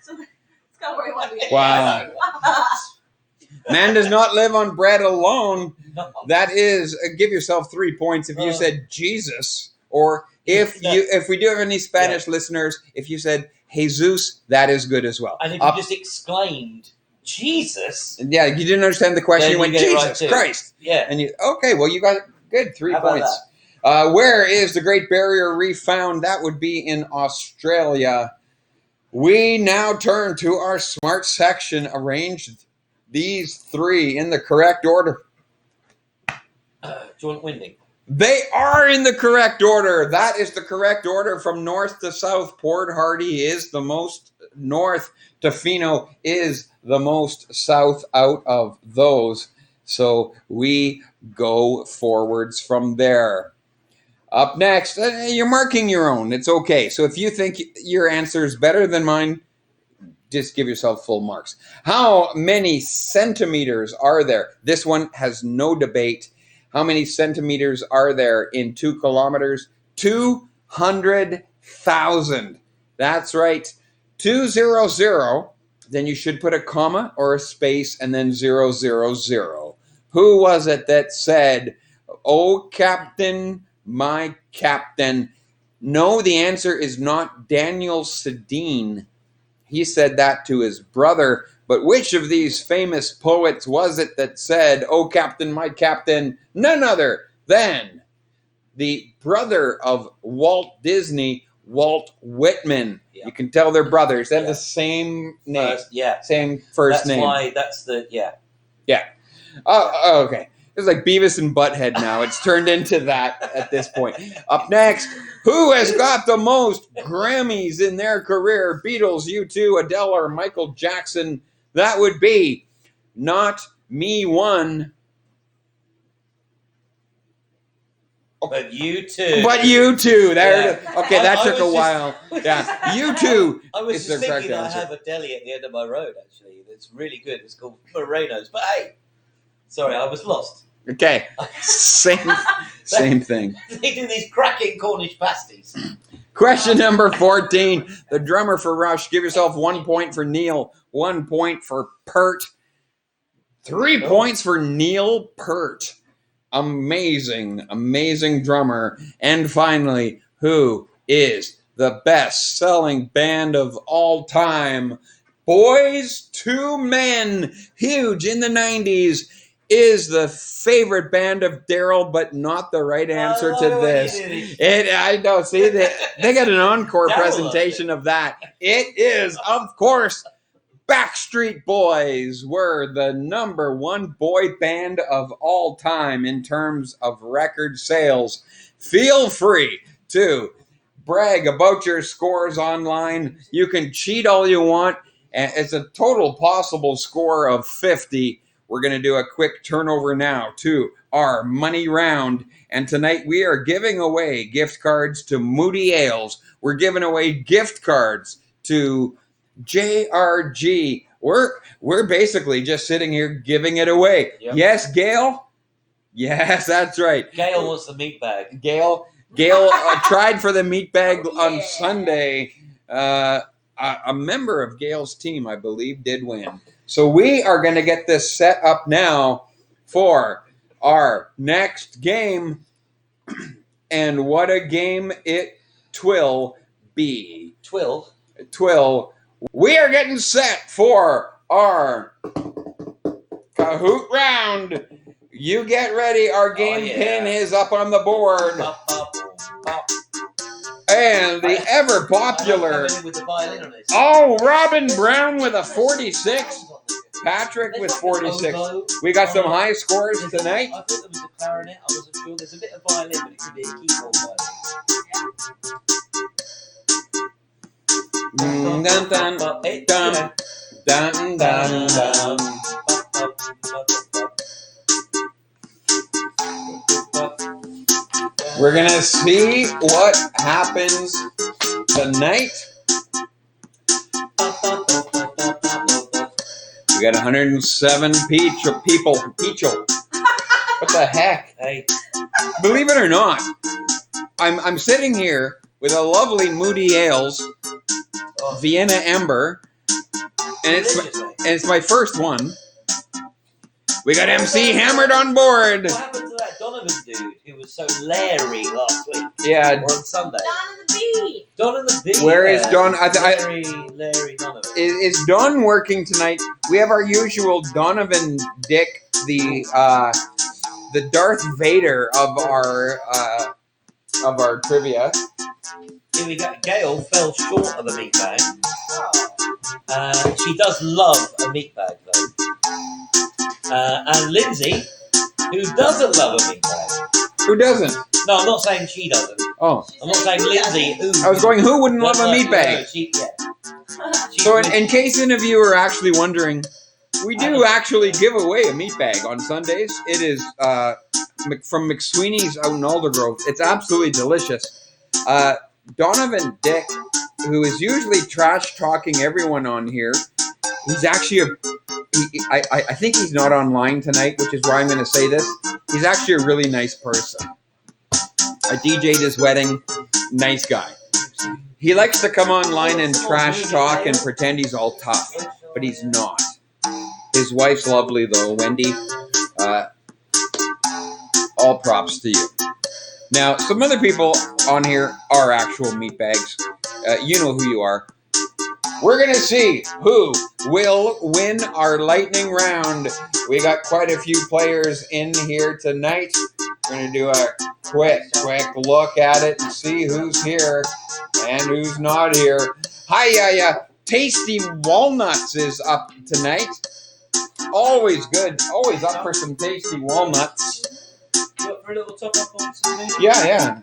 It's not where you want to be. Wow. Man does not live on bread alone. No. That is, give yourself 3 points if you said Jesus, or if we do have any Spanish listeners, if you said Jesus, that is good as well. And if you just exclaimed Jesus, yeah, you didn't understand the question. You went Jesus Christ. Yeah, and you well, you got good 3 points. Where is the Great Barrier Reef found? That would be in Australia. We now turn to our smart section. Arranged these 3 in the correct order. Joint winding. They are in the correct order. That is the correct order from north to south. Port Hardy is the most north. Tofino is the most south out of those. So we go forwards from there. Up next, you're marking your own. It's okay. So if you think your answer is better than mine, just give yourself full marks. How many centimeters are there? This one has no debate. How many centimeters are there in 2 kilometers? 200,000. That's right. 200. Then you should put a comma or a space and then 000. Who was it that said, "Oh, Captain, my Captain"? No, the answer is not Daniel Sedin. He said that to his brother. But which of these famous poets was it that said, "Oh, Captain, my Captain," none other than the brother of Walt Disney, Walt Whitman. Yeah. You can tell they're brothers. They have Yeah. the same name, Yeah. same first That's name. why. That's the yeah. Oh, okay. It's like Beavis and Butthead now. It's turned into that at this point. Up next, who has got the most Grammys in their career? Beatles, U2, Adele, or Michael Jackson? That would be not me one, But you too. but U2. There it is. Okay, that I took a was while. Yeah, U2 I was is the just correct thinking I answer. have a deli at the end of my road. Actually, it's really good. It's called Moreno's. But hey, sorry, I was lost. Okay, same thing. They do these cracking Cornish pasties. Question number 14. The drummer for Rush. Give yourself 1 point for Neil, 1 point for Pert, 3 points for Neil Peart. Amazing, amazing drummer. And finally, who is the best-selling band of all time? Boys to Men, huge in the 90s, is the favorite band of Daryl, but not the right answer to this. I know. See, they got an encore Daryl presentation of that. It is, of course, Backstreet Boys were the number one boy band of all time in terms of record sales. Feel free to brag about your scores online. You can cheat all you want. It's a total possible score of 50. We're going to do a quick turnover now to our money round. And tonight we are giving away gift cards to Moody Ales. We're giving away gift cards to JRG. We're basically just sitting here giving it away. Yep. Yes, Gail? Yes, that's right. Gail wants the meat bag. Gail tried for the meat bag on Sunday. A member of Gail's team, I believe, did win. So we are going to get this set up now for our next game. And what a game it twill be. Twill. We are getting set for our Kahoot round. You get ready. Our game pin is up on the board. And the ever popular Robin Brown with a 46. Patrick with 46. We got some high scores tonight. I thought there was a clarinet. I wasn't sure. There's a bit of violin, but it could be a keyboard violin. Dun, dun, dun, dun, dun, dun. We're going to see what happens tonight. We got 107 people. What the heck? Hey. Believe it or not, I'm sitting here with a lovely Moody Ales Vienna Ember, and it's my first one. We got MC Hammered on board. What happened to that Donovan dude who was so Larry last week? Yeah. Or on Sunday. Don and the Bee. Don and the Bee. Where is Don? Larry Donovan. Is Don working tonight? We have our usual Donovan Dick, the Darth Vader of our trivia. Here we go. Gail fell short of the meat bag. She does love a meat bag though. And Lindsay, who doesn't love a meat bag. Who doesn't? No, I'm not saying she doesn't. Oh. I'm not saying Lindsay, who. I was going, who wouldn't love a meat bag? So in case any of you are actually wondering, we do actually give away a meat bag on Sundays. It is from McSweeney's out in Aldergrove. It's absolutely delicious. Donovan Dick, who is usually trash talking everyone on here, he's actually I think he's not online tonight, which is why I'm going to say this. He's actually a really nice person. I DJ'd his wedding. Nice guy. He likes to come online and trash talk and pretend he's all tough, but he's not. His wife's lovely though, Wendy. All props to you. Now, some other people on here are actual meatbags. You know who you are. We're going to see who will win our lightning round. We got quite a few players in here tonight. We're going to do a quick look at it and see who's here and who's not here. Hi, Tasty Walnuts is up tonight. Always good. Always up for some tasty walnuts. You up for a little top up on some news? Yeah.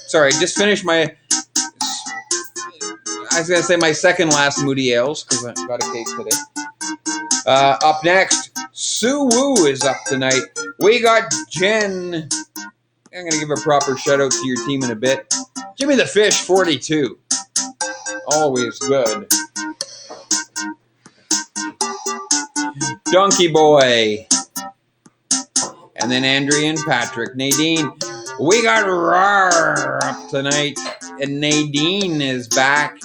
Sorry, I just finished my... I was going to say my second last Moody Ales because I got a case today. Up next, Sue Woo is up tonight. We got Jen. I'm going to give a proper shout out to your team in a bit. Jimmy the Fish, 42. Always good. Donkey Boy. And then Andrea and Patrick. Nadine. We got Rar up tonight. And Nadine is back.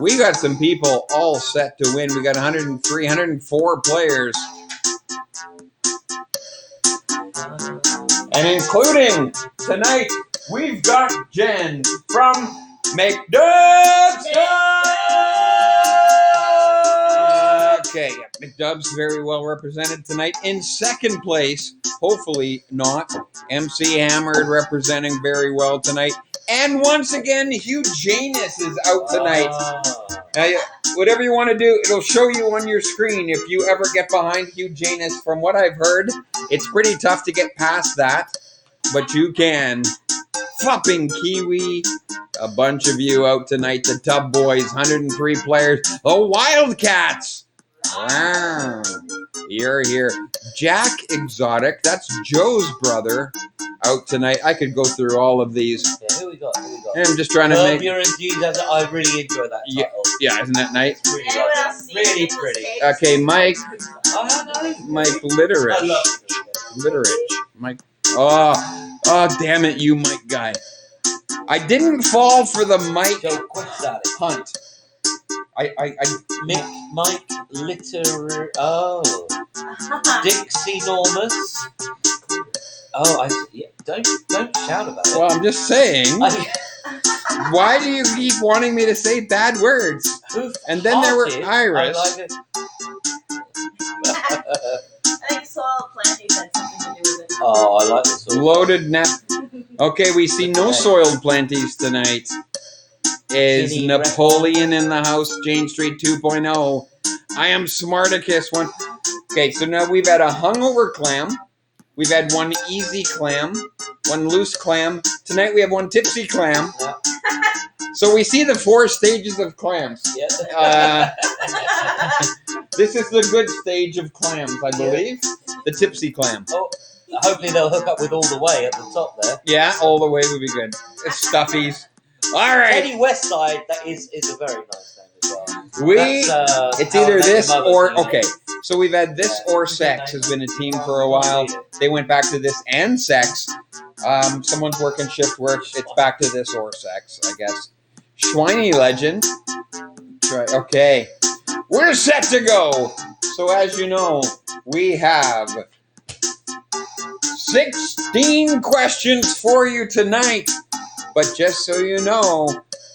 We got some people all set to win. We got 103, 104 players. And including tonight, we've got Jen from McDub's. Okay, McDub's very well represented tonight. In second place, hopefully not, MC Hammered representing very well tonight. And once again, Hugh Janus is out tonight. Whatever you want to do, it'll show you on your screen if you ever get behind Hugh Janus. From what I've heard, it's pretty tough to get past that, but you can. Flopping Kiwi, a bunch of you out tonight. The Tub Boys, 103 players. The Wildcats. Wow. You're here. Jack Exotic, that's Joe's brother, out tonight. I could go through all of these. Yeah, who we got? I'm just trying to make... Your enthusiasm. I really enjoy that title. Yeah, isn't that nice? It's really pretty. Okay, Mike Litterich. I love Litterich. Mike. Oh, damn it, you Mike guy. I didn't fall for the Mike So quick at it. Hunt. Mike Litter. Oh. Dixie Normus. Oh, don't shout about it. Well, I'm just saying. Why do you keep wanting me to say bad words? And then there were Iris. I think soil planting had something to do with it. Oh, I like this one. Loaded nap. Okay, we see no soiled planties tonight. Is Ginny Napoleon in the house? Jane Street 2.0. I am Smarticus 1. Okay, so now we've had a hungover clam. We've had one easy clam, one loose clam. Tonight we have one tipsy clam. Yeah. So we see the 4 stages of clams. Yeah. This is the good stage of clams, I believe. The tipsy clam. Oh, hopefully they'll hook up with all the way at the top there. Yeah, all the way would be good. It's stuffies. All right. Eddie Westside, that is a very nice name as well. It's either this or... Okay, so we've had this or sex has been a team for a while. They went back to this and sex. Someone's working shift work. It's back to this or sex, I guess. Schweiny Legend. Okay. We're set to go. So as you know, we have 16 questions for you tonight. But just so you know,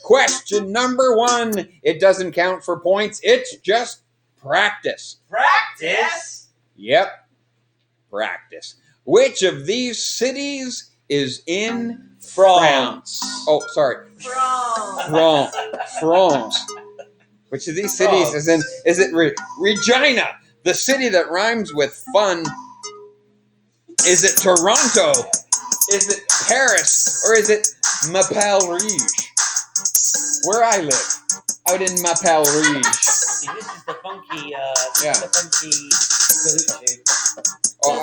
question number 1, it doesn't count for points. It's just practice. Practice? Yep. Practice. Which of these cities is in France? Oh, sorry. France. Which of these cities is in... Is it Regina, the city that rhymes with fun? Is it Toronto? Is it Paris? Or is it Maple Rouge? Where I live. Out in Maple Rouge. See, this is the funky, Yeah. the funky Kahoot. Oh,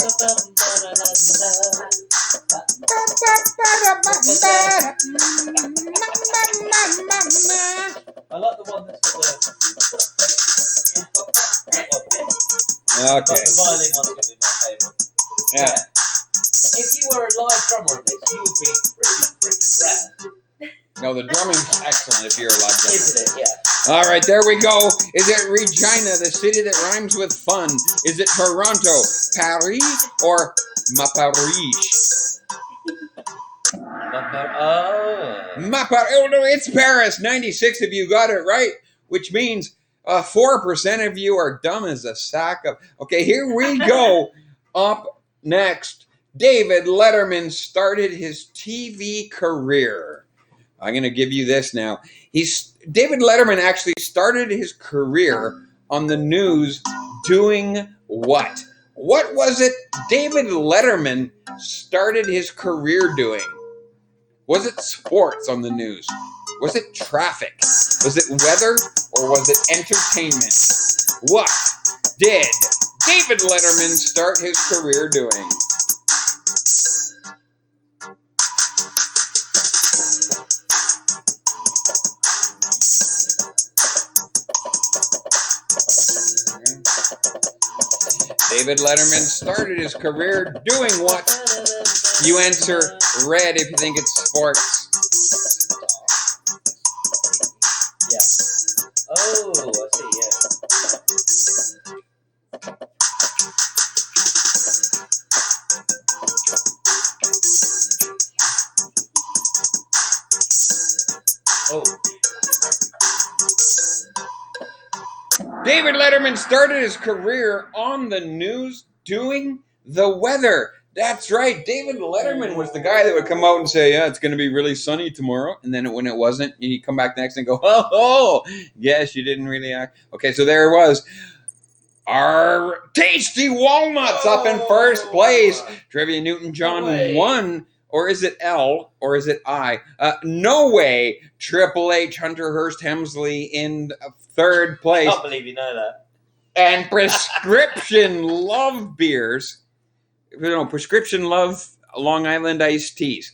I like the one that's got okay. the violin one's going to be my favourite. Yeah. If you were a live drummer on this, you would be pretty rare. No, the drumming's excellent if you're a live drummer. Isn't it? Yeah. All right, there we go. Is it Regina, the city that rhymes with fun? Is it Toronto, Paris, or Maple Rouge? Oh no, it's Paris. 96 of you got it right, which means 4% of you are dumb as a sack of. Okay, here we go. Up next, David Letterman started his TV career. I'm going to give you this now. David Letterman actually started his career on the news doing what? What was it David Letterman started his career doing? Was it sports on the news? Was it traffic? Was it weather? Or was it entertainment? What did David Letterman start his career doing? David Letterman started his career doing what? You answer red if you think it's sports. Yeah. Oh, I see, yeah. Oh. David Letterman started his career on the news doing the weather. That's right. David Letterman was the guy that would come out and say, yeah, it's going to be really sunny tomorrow. And then when it wasn't, he'd come back next and go, oh, yes, you didn't really act. Okay, so there it was. Our tasty walnuts up in first place. Trivia Newton-John won. Or is it L? Or is it I? No way. Triple H, Hunter Hearst Helmsley in third place. I can't believe you know that. And Prescription Love beers. Prescription Love Long Island iced teas.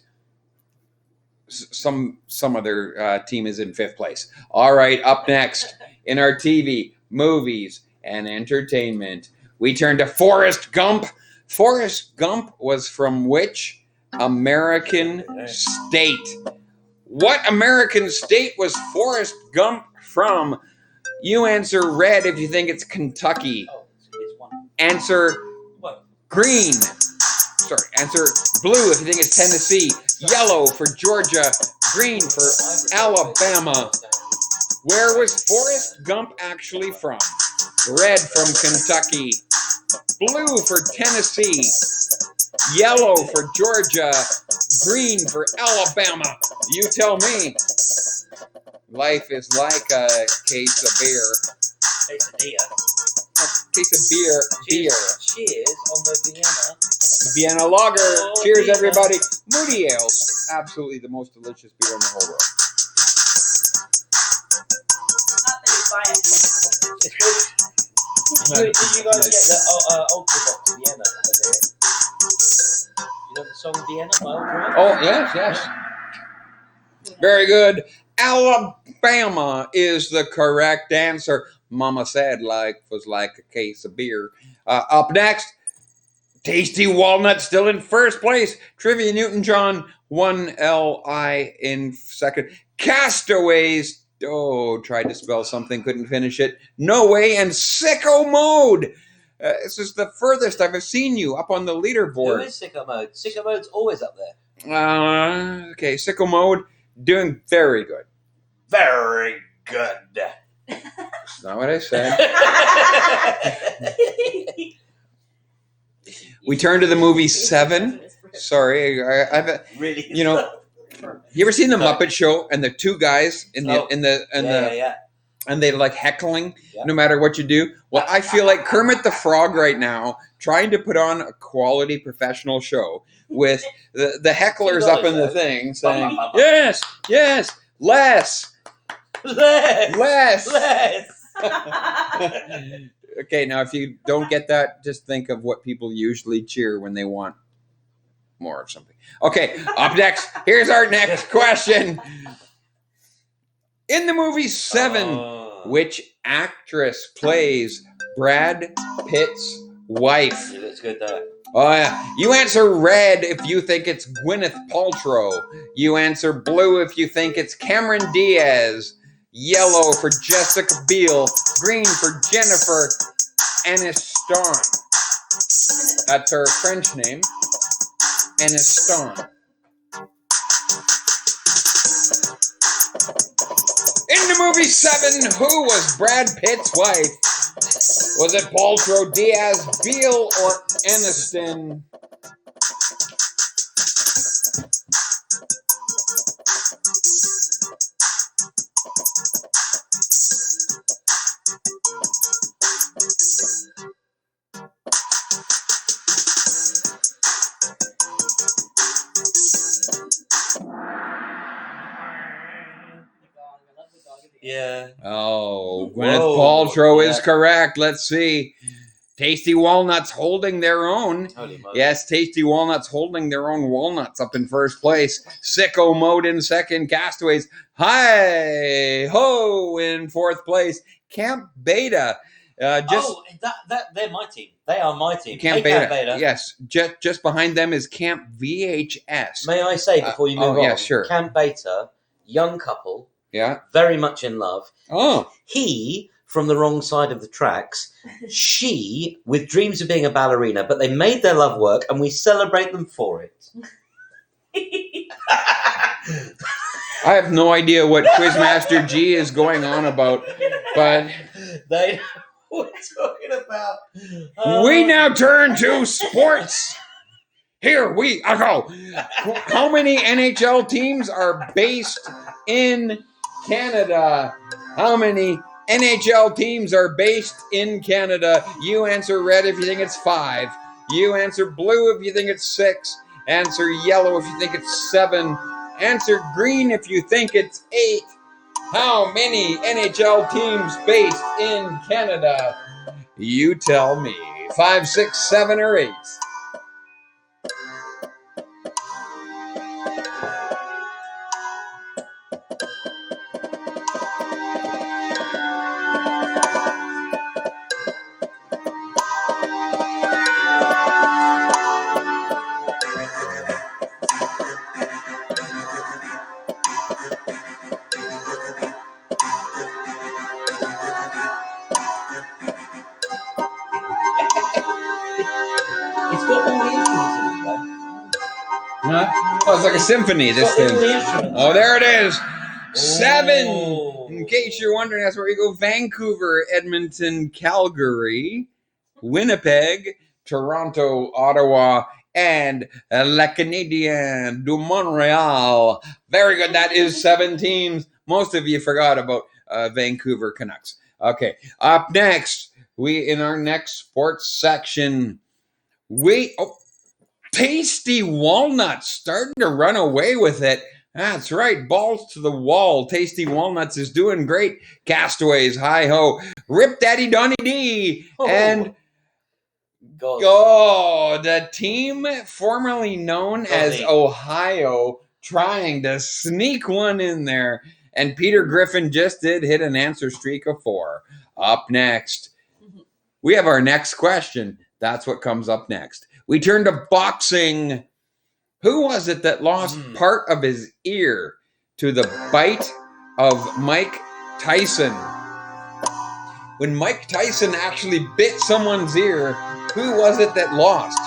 Some other team is in fifth place. All right, up next in our TV, movies, and entertainment, we turn to Forrest Gump. Forrest Gump was from which American state? What American state was Forrest Gump from? You answer red if you think it's Kentucky. Oh, it's one. Answer What? green. Sorry, answer blue if you think it's Tennessee. Yellow for Georgia. Green for Alabama. Where was Forrest Gump actually from? Red from Kentucky. Blue for Tennessee. Yellow for Georgia. Green for Alabama. You tell me. Life is like a case of beer. Quesadilla. A case of beer. Cheers on the Vienna Lager. Oh, Cheers, Vienna. everybody. Moody Ale. Absolutely the most delicious beer in the whole world. Not that you buy it. Did you guys get the Ultravox Vienna over there? You know the song Vienna by Ultravox? Oh, yes. Very good. Alabama is the correct answer. Mama said life was like a case of beer. Up next, Tasty Walnut still in first place. Trivia Newton-John, 1LI in second. Castaways, tried to spell something, couldn't finish it. No Way, and Sicko Mode. This is the furthest I've seen you up on the Who leaderboard. is Sicko Mode? Sicko Mode's always up there. Okay, Sicko Mode, doing very good. Very good. That's not what I said. We turn to the movie Seven. Sorry, I've Really? you ever seen the Muppet Show and the two guys in the Yeah. and they like heckling Yeah. no matter what you do? Well, I feel like Kermit the Frog right now trying to put on a quality professional show with the hecklers up in the thing saying, yes, less. Okay, now if you don't get that, just think of what people usually cheer when they want more of something. Okay, up next, here's our next question. In the movie Seven, which actress plays Brad Pitt's wife? She looks good though. Oh, yeah. You answer red if you think it's Gwyneth Paltrow. You answer blue if you think it's Cameron Diaz. Yellow for Jessica Biel. Green for Jennifer Aniston. That's her French name. Aniston. In the movie Seven, who was Brad Pitt's wife? Was it Paltrow, Diaz, Beale, or Aniston? Yeah. Oh, Gwyneth Whoa. Paltrow is Yeah. correct. Let's see. Tasty Walnuts holding their own. Holy moly. Yes, Tasty Walnuts holding their own walnuts up in first place. Sicko Mode in second. Castaways Hi Ho in fourth place. Camp Beta. They're my team. They are my team. Camp Hey, Beta. Yes, just behind them is Camp VHS. May I say before you move on? Yeah, sure. Camp Beta, young couple, Yeah. very much in love. Oh. He from the wrong side of the tracks. She with dreams of being a ballerina, but they made their love work, and we celebrate them for it. I have no idea what Quizmaster G is going on about, but They know what we're talking about. we now turn to sports. Here we go. How many NHL teams are based in Canada? How many NHL teams are based in Canada? You answer red if you think it's 5. You answer blue if you think it's 6. Answer yellow if you think it's 7. Answer green if you think it's 8. How many NHL teams based in Canada? You tell me. 5, 6, 7, or 8. It's got all the instruments in it, though. Huh? Oh, it's like a symphony, It's this got all thing. the instruments. Oh, there it is. 7. Oh. In case you're wondering, that's where we go. Vancouver, Edmonton, Calgary, Winnipeg, Toronto, Ottawa, and Le Canadien de Montreal. Very good. That is 7 teams. Most of you forgot about Vancouver Canucks. Okay. Up next, in our next sports section, Tasty Walnuts starting to run away with it. That's right. Balls to the wall. Tasty Walnuts is doing great. Castaways, hi ho. Rip Daddy Donny D. Oh. And God. the team formerly known as Golly. Ohio trying to sneak one in there. And Peter Griffin just did hit an answer streak of 4. Up next, we have our next question. That's what comes up next. We turn to boxing. Who was it that lost part of his ear to the bite of Mike Tyson? When Mike Tyson actually bit someone's ear, who was it that lost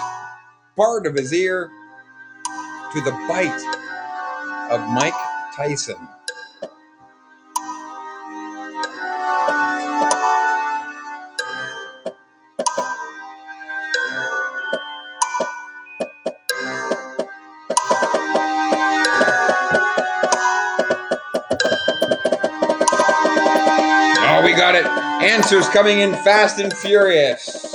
part of his ear to the bite of Mike Tyson? Oh, we got it. Answers coming in fast and furious.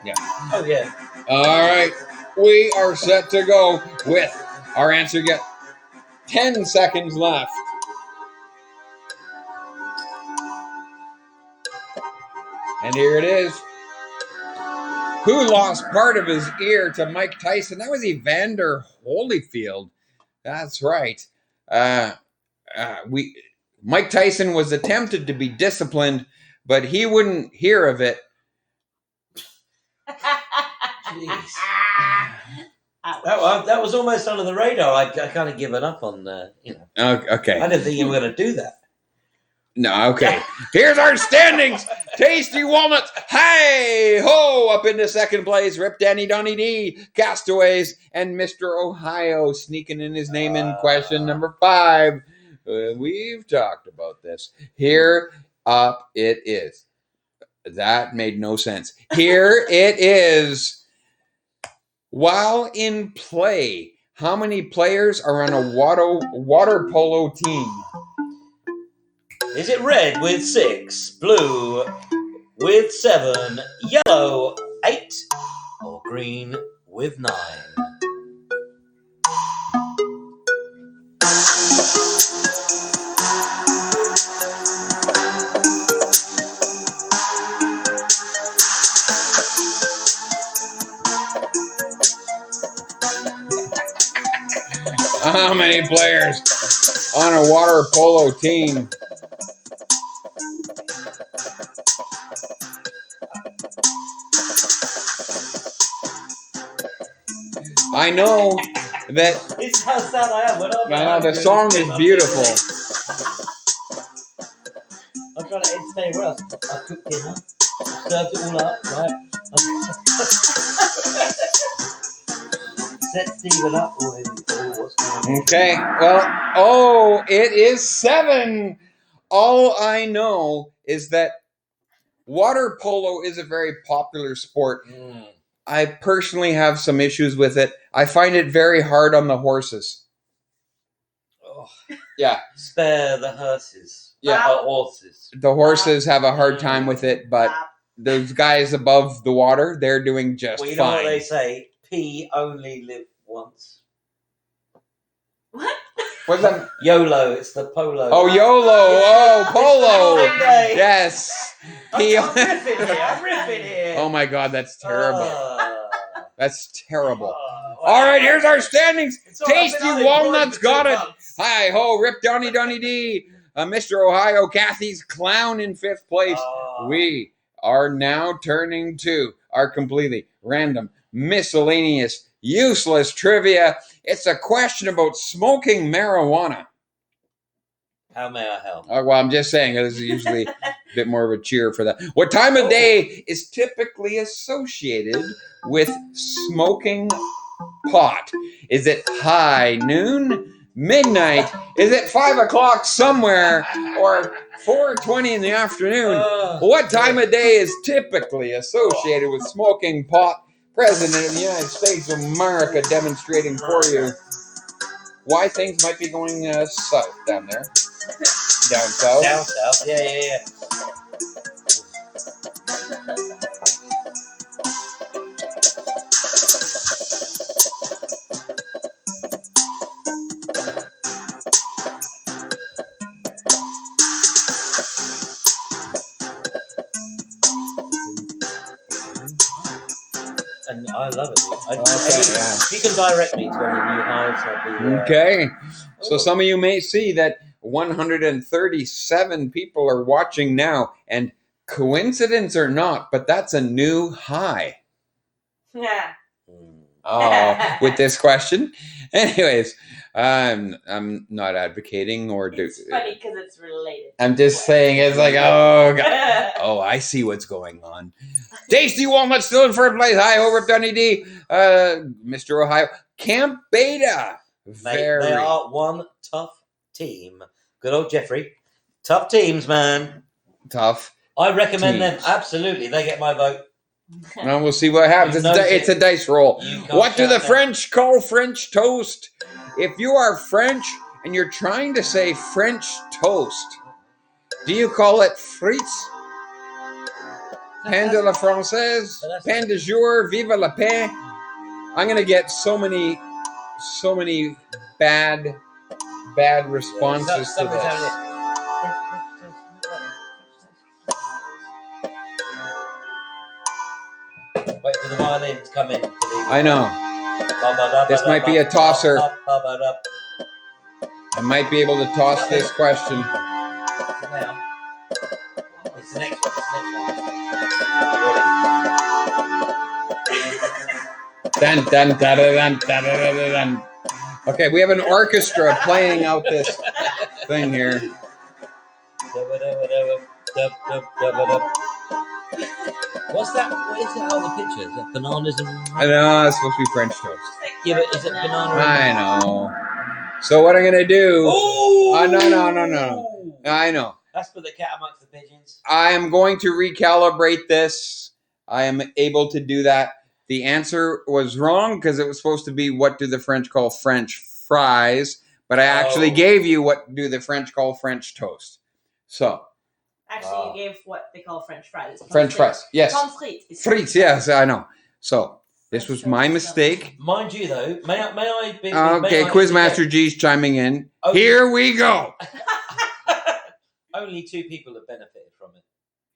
Yeah. Oh, yeah. All right. We are set to go with our answer. Get 10 seconds left. And here it is. Who lost part of his ear to Mike Tyson? That was Evander Holyfield. That's right. Mike Tyson was attempted to be disciplined, but he wouldn't hear of it. Jeez. That was almost under the radar. I kind of given up on, Okay. I didn't think you were going to do that. No, okay. Here's our standings. Tasty Walnuts, hey ho, up into second place. Rip Danny Donny D, Castaways, and Mr. Ohio sneaking in his name in question number 5. We've talked about this. Here up it is. That made no sense. Here it is. While in play, how many players are on a water polo team? Is it red with 6, blue with 7, yellow 8, or green with 9? How many players on a water polo team? I know that It's how sad I am when I'm the song is beautiful. I'm trying to entertain what else. I cooked dinner, served it all up, right? Set Stephen up. Oh, what's going on? Okay, well, it is 7. All I know is that water polo is a very popular sport. I personally have some issues with it. I find it very hard on the horses. Oh. Yeah. Spare the horses. Yeah. Horses. The horses have a hard time with it, but those guys above the water, they're doing just Well, you know fine. what they say? P only live once. What? What's that? YOLO. It's the polo. Oh, YOLO. Oh, polo. It's the day. Yes. I'm riffing here. Oh my God, that's terrible. That's terrible. Well, All right, here's our standings. it's all right, Tasty I've been unemployed Walnuts for got 2 it. months. Hi ho, Rip Donny Donny D. Mr. Ohio, Kathy's Clown in 5th place. We are now turning to our completely random, miscellaneous, useless trivia. It's a question about smoking marijuana. How may I help? Well, I'm just saying, this is usually a bit more of a cheer for that. What time of day is typically associated with smoking pot? Is it high noon, midnight? Is it 5 o'clock somewhere, or 4:20 in the afternoon? What time of day is typically associated with smoking pot? President of the United States of America demonstrating for you why things might be going south down there. Down south. Down south. Yeah. And I love it. If you can direct me to any new hives, that'd be Okay. So some of you may see that 137 people are watching now, and coincidence or not, but that's a new high. Yeah. Oh, with this question. Anyways, I'm not advocating or do. It's funny because it's related. I'm just saying it's like, oh God. Oh, I see what's going on. Tasty Walnut still in 1st place. Hi, over Dunny D. Mr. Ohio. Camp Beta. Mate, they are one tough team. Good old Jeffrey. Tough teams, man. Tough. I recommend them. Teams. Absolutely. They get my vote. And we'll see what happens. It's a dice roll. What do the French call French toast? If you are French and you're trying to say French toast, do you call it frites? Pain de la Française? Pain de jour? Vive la paix? I'm going to get so many bad responses to this. Wait for the violin to come in. I know. This might be a tosser. I might be able to toss this question. It's the next one. Dun, dun, dun, dun, dun, dun, dun, dun. Okay, we have an orchestra playing out this thing here. What's that? What is it on the picture? Is that bananas and... I know it's supposed to be French toast. Yeah, but is it banana and... I know. So what I'm gonna do? Oh! No. I know. That's for the cat amongst the pigeons. I am going to recalibrate this. I am able to do that. The answer was wrong because it was supposed to be what do the French call French fries, but I actually gave you what do the French call French toast. So. Actually, you gave what they call French fries. French fries, yes. Pommes frites. Frites, yes, I know. So, this was my mistake. Mind you, though, may I be... Okay, Quizmaster G's chiming in. Okay. Here we go. Only 2 people have benefited from it.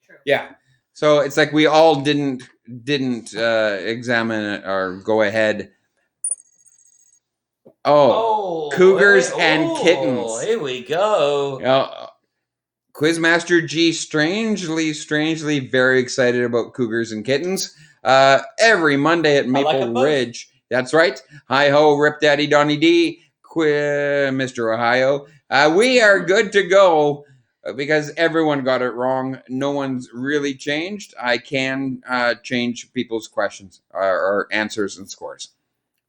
True. Yeah. So it's like we all didn't examine it or go ahead. Cougars and kittens. Here we go. Quizmaster G strangely very excited about cougars and kittens. Every Monday at Maple Ridge. That's right. Hi ho, Rip Daddy Donnie D, Mr. Ohio. We are good to go. Because everyone got it wrong. No one's really changed. I can change people's questions or answers and scores.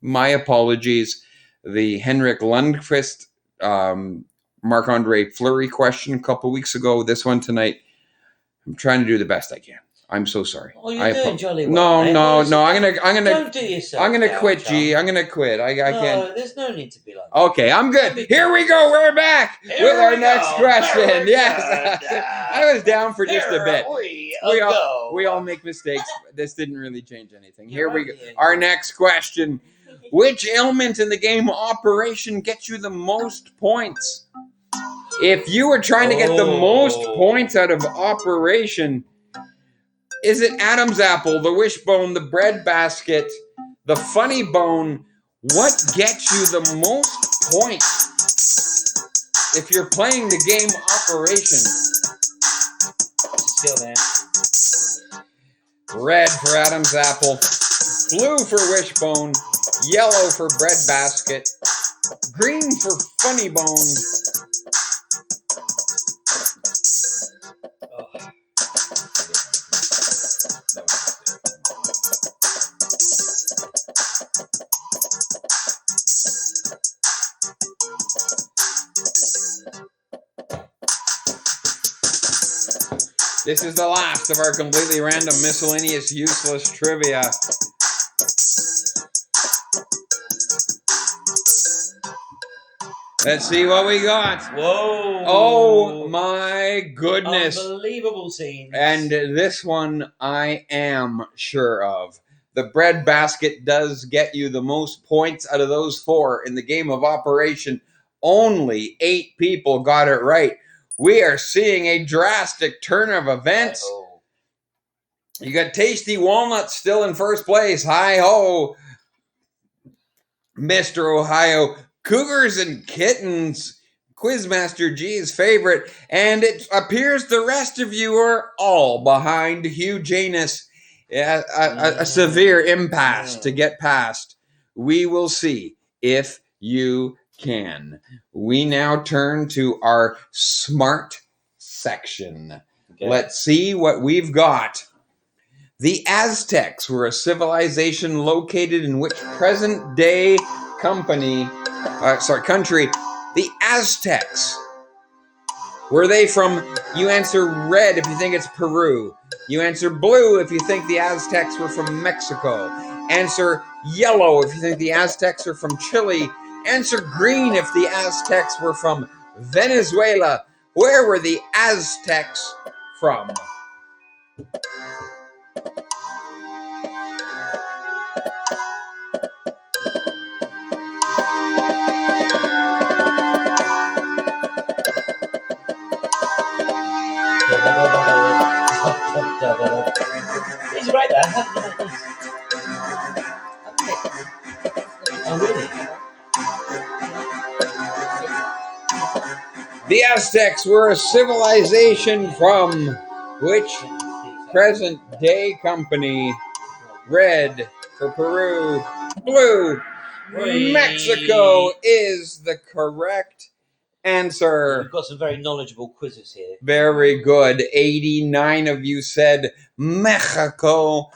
My apologies. The Henrik Lundqvist, Marc-Andre Fleury question a couple weeks ago. This one tonight. I'm trying to do the best I can. I'm so sorry. Oh, you're doing jolly well. No. I'm gonna. Don't do yourself. I'm gonna quit, G. I'm gonna quit. I can't. No, there's no need to be like that. Okay, I'm good. Here we go. We're back with our next question. Yes, I was down for just a bit. We all make mistakes. This didn't really change anything. Here we go. Our next question: which ailment in the game Operation gets you the most points? If you were trying to get the most points out of Operation. Is it Adam's apple, the wishbone, the bread basket, the funny bone? What gets you the most points if you're playing the game Operation? Still there. Red for Adam's apple, blue for wishbone, yellow for bread basket, green for funny bone. This is the last of our completely random, miscellaneous, useless trivia. Let's see what we got. Whoa. Oh my goodness. Unbelievable scenes. And this one I am sure of. The bread basket does get you the most points out of those 4 in the game of Operation. Only 8 people got it right. We are seeing a drastic turn of events. You got Tasty Walnut still in first place. Hi-ho, Mr. Ohio. Cougars and Kittens, Quizmaster G's favorite. And it appears the rest of you are all behind Hugh Janus. A severe impasse to get past. We will see if you can. We now turn to our smart section. Okay. Let's see what we've got. The Aztecs were a civilization located in which present-day country? The Aztecs. Were they from? You answer red if you think it's Peru. You answer blue if you think the Aztecs were from Mexico. Answer yellow if you think the Aztecs are from Chile. Answer green if the Aztecs were from Venezuela. Where were the Aztecs from? He's right there. Oh, really? The Aztecs were a civilization from which present-day company? Red for Peru, blue. Mexico is the correct answer. We've got some very knowledgeable quizzes here. Very good. 89 of you said Mexico,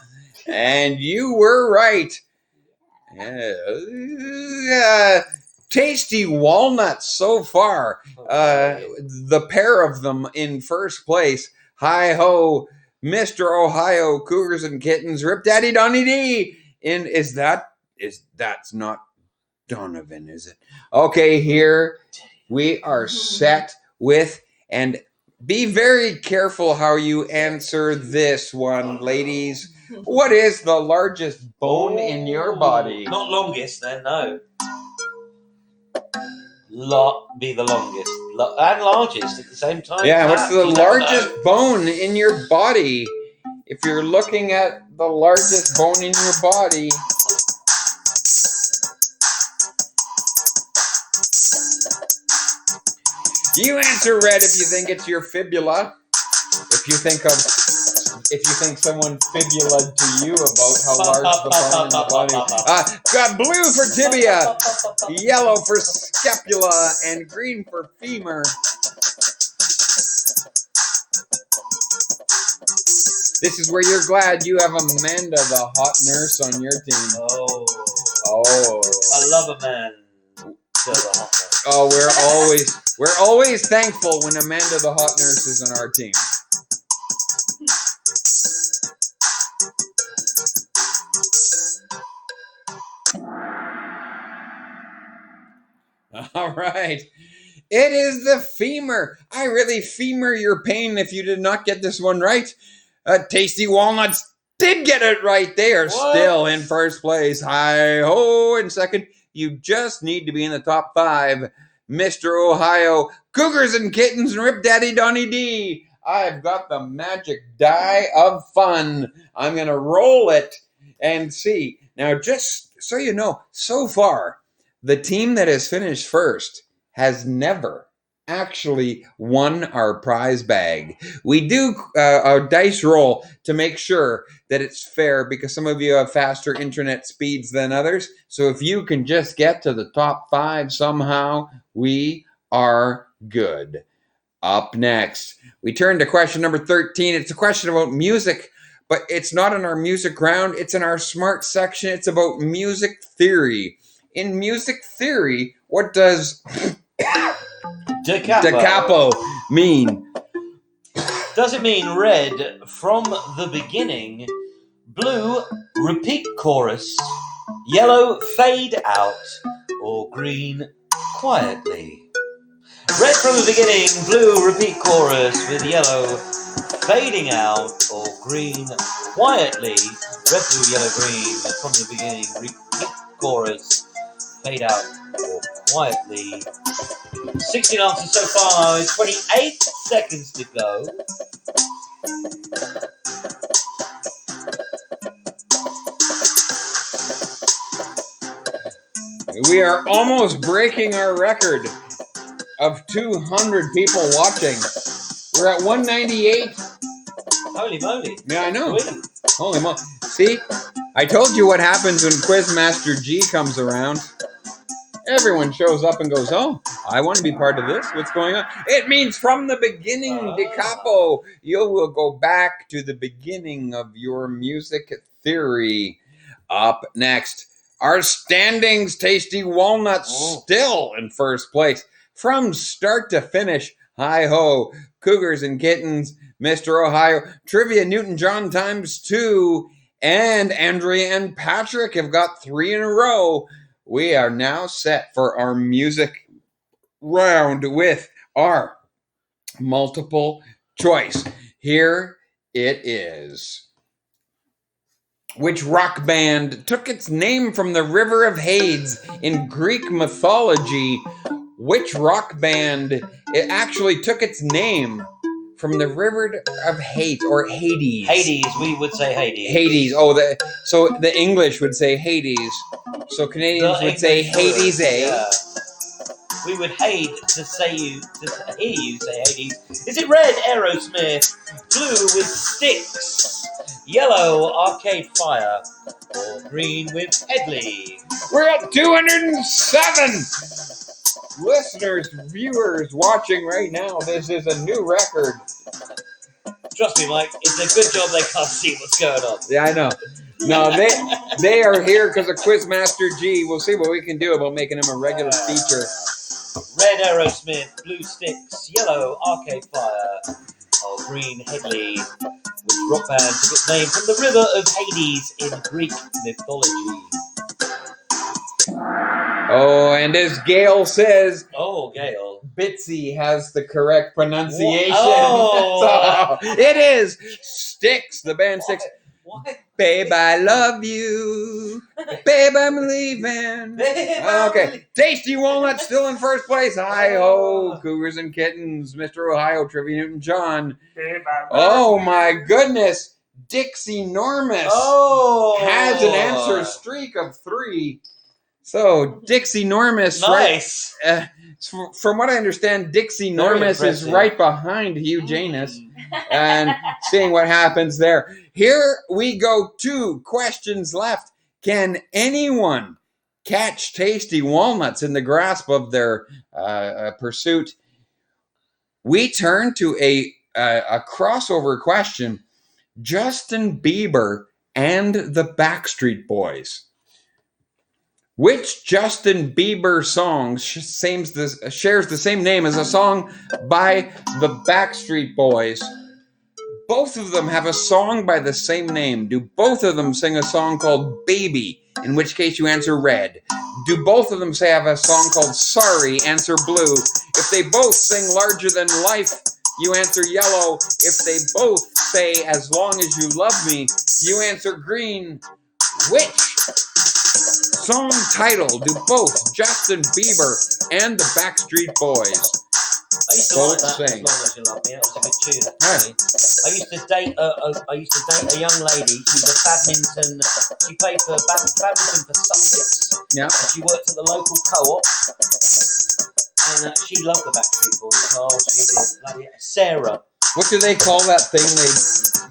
and you were right. Tasty walnuts so far. The pair of them in first place. Hi ho, Mr. Ohio, Cougars and Kittens, Rip Daddy Donny D. That's not Donovan, is it? Okay, here we are set with, and be very careful how you answer this one, ladies. What is the largest bone in your body? Not longest, then, no. Be the longest. And largest at the same time. Yeah, what's the largest bone in your body? If you're looking at the largest bone in your body. You answer red if you think it's your fibula. If you think someone fibulaed to you about how large the bone in the body. Got blue for tibia, yellow for scapula, and green for femur. This is where you're glad you have Amanda, the hot nurse, on your team. Oh. I love a man. Oh, we're always thankful when Amanda, the hot nurse, is on our team. All right. It is the femur. I really femur your pain if you did not get this one right. Tasty Walnuts did get it right. They are still in first place. Hi ho in second. You just need to be in the top 5. Mr. Ohio, Cougars and Kittens, and Rip Daddy Donny D. I've got the magic die of fun. I'm going to roll it and see. Now, just so you know, so far, the team that has finished first has never actually won our prize bag. We do a dice roll to make sure that it's fair because some of you have faster internet speeds than others. So if you can just get to the top 5 somehow, we are good. Up next, we turn to question number 13. It's a question about music, but it's not in our music round. It's in our smart section. It's about music theory. In music theory, what does Da capo mean? Does it mean red from the beginning, blue repeat chorus, yellow fade out, or green quietly? Red from the beginning, blue repeat chorus with yellow fading out, or green quietly. Red, blue, yellow, green from the beginning, repeat chorus, fade out, or quietly. 16 answers so far, 28 seconds to go. We are almost breaking our record of 200 people watching. We're at 198. Holy moly. Yeah, I know. Really? Holy moly. See, I told you what happens when Quizmaster G comes around. Everyone shows up and goes, oh, I want to be part of this. What's going on? It means from the beginning, De Capo. You will go back to the beginning of your music theory. Up next, our standings. Tasty Walnuts still in first place. From start to finish, hi-ho, Cougars and Kittens, Mr. Ohio, Trivia Newton-John ×2, and Andrea and Patrick have got 3 in a row. We are now set for our music round with our multiple choice. Here it is. Which rock band took its name from the River of Hades in Greek mythology? Which rock band it actually took its name from the River of Hades, or Hades? Hades, we would say Hades. Hades. So the English would say Hades. So Canadians would say Hades. Yeah. We would hate to hear you say Hades. Is it red, Aerosmith, blue with Styx, yellow, Arcade Fire, or green with Headley? We're at 207. listeners, viewers watching right now, this is a new record. Trust me, Mike, it's a good job they can't see what's going on. Yeah, I know. No, they are here because of Quizmaster G. We'll see what we can do about making him a regular feature. Red Aerosmith, blue Styx, yellow Arcade Fire, or green Headley, which rock band took its name from the river of Hades in Greek mythology. Oh, and as Gail says, Oh, Gail. Bitsy has the correct pronunciation. Oh. So it is Styx, the band Styx. What? Babe, I love you. Babe, I'm leaving. Okay. Tasty Walnut still in first place. Hi-ho, Cougars and Kittens, Mr. Ohio, Trivia Newton John. Oh, my goodness. Dixie Normus has an answer streak of 3. So, Dixie Normus, Nice. right? From what I understand, Dixie Normus is right behind Hugh Janus. And seeing what happens there. Here we go. 2 questions left. Can anyone catch Tasty Walnuts in the grasp of their pursuit? We turn to a crossover question. Justin Bieber and the Backstreet Boys. Which Justin Bieber song shares the same name as a song by the Backstreet Boys? Both of them have a song by the same name. Do both of them sing a song called Baby? In which case you answer red. Do both of them have a song called Sorry? Answer blue. If they both sing Larger Than Life, you answer yellow. If they both say As Long As You Love Me, you answer green. Which song title do both Justin Bieber and the Backstreet Boys I used to both like that. sing? As Long As You Love Me. That was a good tune, actually. I used to date a young lady. She was a badminton. She played for badminton for Sussex. Yeah. And she worked at the local co-op. And she loved the Backstreet Boys. Oh, she did. Bloody Sarah. What do they call that thing they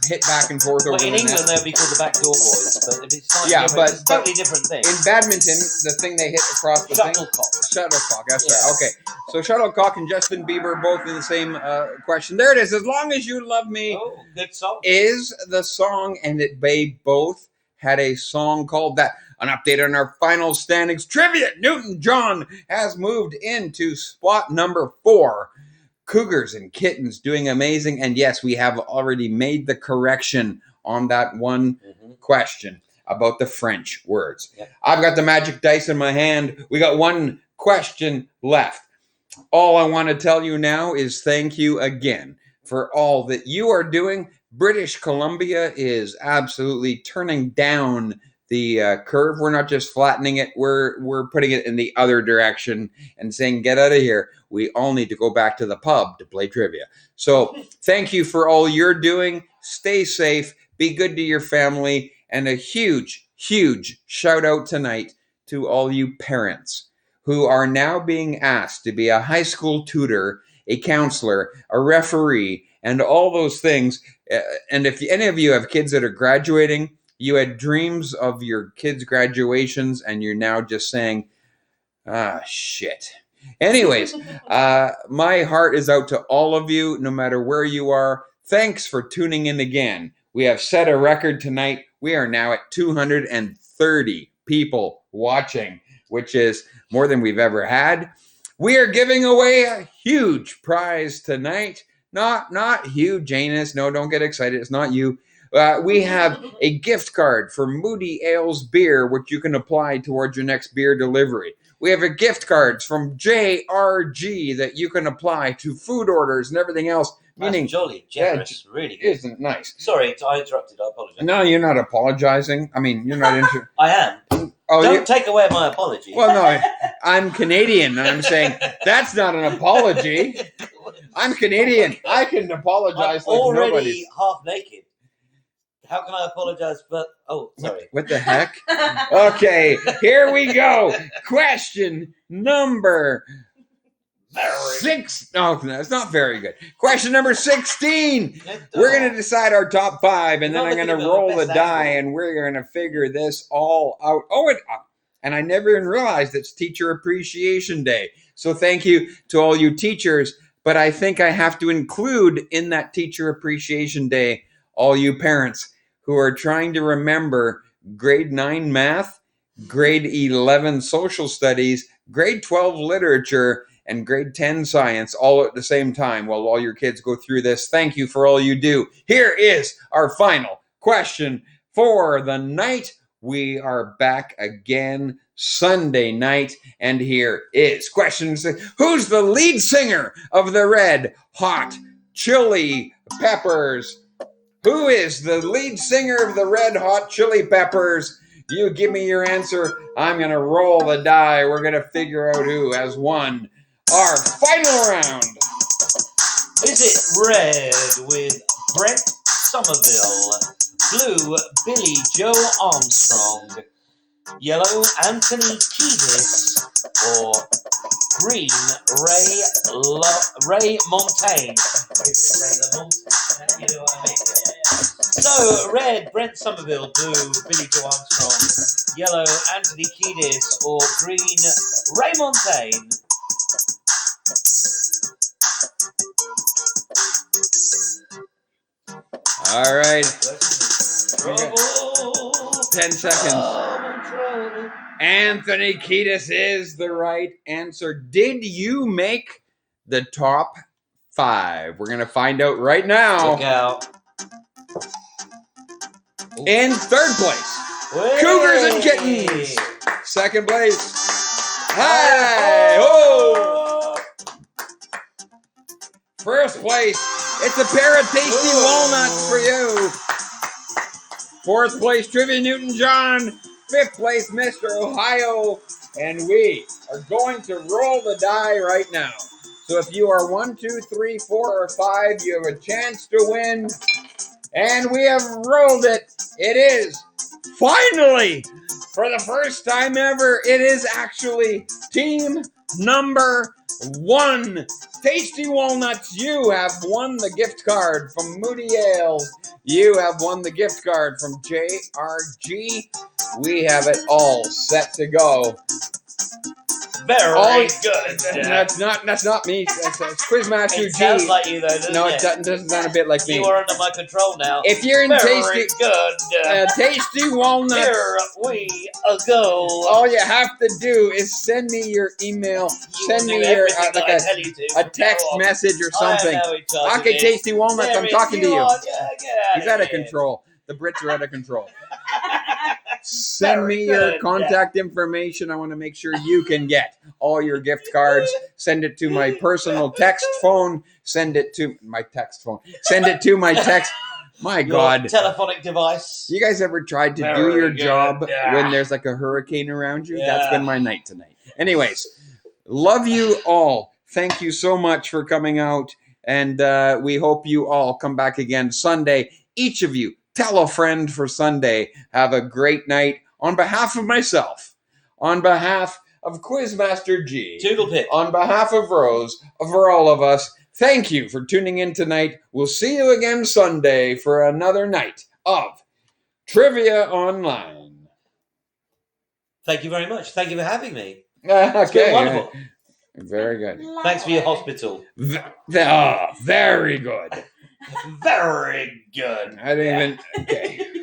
hit back and forth over Well, in the England, net? they'd be called the Backdoor Boys, but if it's slightly Yeah, different, it's a totally different thing. In badminton, the thing they hit across the thing? Shuttlecock. Shuttlecock, that's Yeah. right. Okay, so Shuttlecock and Justin Bieber both in the same question. There it is. As Long As You Love Me Oh, good song. is the song, and they both had a song called that. An update on our final standings. Trivia Newton John has moved into spot number 4. Cougars and Kittens doing amazing. And yes, we have already made the correction on that one question about the French words. Yep. I've got the magic dice in my hand. We got one question left. All I want to tell you now is thank you again for all that you are doing. British Columbia is absolutely turning down the curve. We're not just flattening it. We're putting it in the other direction and saying, get out of here. We all need to go back to the pub to play trivia. So thank you for all you're doing. Stay safe. Be good to your family. And a huge, huge shout out tonight to all you parents who are now being asked to be a high school tutor, a counselor, a referee, and all those things. And if any of you have kids that are graduating, you had dreams of your kids' graduations, and you're now just saying, shit. Anyways, my heart is out to all of you, no matter where you are. Thanks for tuning in again. We have set a record tonight. We are now at 230 people watching, which is more than we've ever had. We are giving away a huge prize tonight. Not Hugh Janus. No, don't get excited. It's not you. We have a gift card for Moody Ales Beer, which you can apply towards your next beer delivery. We have a gift cards from JRG that you can apply to food orders and everything else. Meaning, That's jolly, generous, really good. Isn't it nice? Sorry, I interrupted. I apologize. No, you're not apologizing. I mean, you're not interested. I am. Oh, Don't take away my apology. Well, no, I'm Canadian, and I'm saying that's not an apology. I'm Canadian. I can apologize I'm like already nobody. half naked. How can I apologize for... Oh, sorry. What the heck? Okay, here we go. Question number 6. No, it's not very good. Question number 16. We're going to decide our top 5, and then I'm going to roll the die, and we're going to figure this all out. And I never even realized it's Teacher Appreciation Day. So thank you to all you teachers. But I think I have to include in that Teacher Appreciation Day all you parents who are trying to remember grade 9 math, grade 11 social studies, grade 12 literature, and grade 10 science all at the same time while all your kids go through this. Thank you for all you do. Here is our final question for the night. We are back again Sunday night, and here is questions. Who's the lead singer of the Red Hot Chili Peppers? Who is the lead singer of the Red Hot Chili Peppers? You give me your answer. I'm going to roll the die. We're going to figure out who has won our final round. Is it red with Brett Somerville, blue Billy Joe Armstrong, yellow Anthony Kiedis, or green Ray Montaigne? You know what I mean? So, red Brent Somerville, blue Billy Joe Armstrong, yellow Anthony Kiedis, or green Ray Montaigne? All right. Trouble. 10 seconds. Trouble. Anthony Kiedis is the right answer. Did you make the top 5? We're going to find out right now. Look out. In third place, Way. Cougars and Kittens. Second place, Hi Ho. First place, it's a pair of tasty walnuts for you. Fourth place, Trivia Newton-John. Fifth place, Mr. Ohio. And we are going to roll the die right now. So if you are 1, 2, 3, 4, or 5, you have a chance to win. And we have rolled it. It is finally, for the first time ever, it is actually team number 1. Tasty Walnuts, you have won the gift card from Moody Ales. You have won the gift card from JRG. We have it all set to go. Very good. That's not me. That's Quizmaster It sounds G. like you though, doesn't No, it? it doesn't sound a bit like me. You are under my control now. If you're in Very Tasty good. Tasty Walnuts, Here we go. all you have to do is send me your email. Send me your a text message or something. Okay, Tasty Walnuts, I'm talking to you. He's out of control. The Brits are out of control. Send me your contact information. I want to make sure you can get all your gift cards. Send it to my personal text phone. Send it to my text phone. Send it to my text. My God. Telephonic device. You guys ever tried to do your job when there's like a hurricane around you? That's been my night tonight. Anyways, love you all. Thank you so much for coming out. And we hope you all come back again Sunday. Each of you, tell a friend for Sunday. Have a great night. On behalf of myself, on behalf of Quizmaster G, Toodlepip. on behalf of Rose, for all of us, thank you for tuning in tonight. We'll see you again Sunday for another night of Trivia Online. Thank you very much. Thank you for having me. It's been wonderful. Very good. Thanks for your hospital. Very good. Very good. I didn't even. Okay.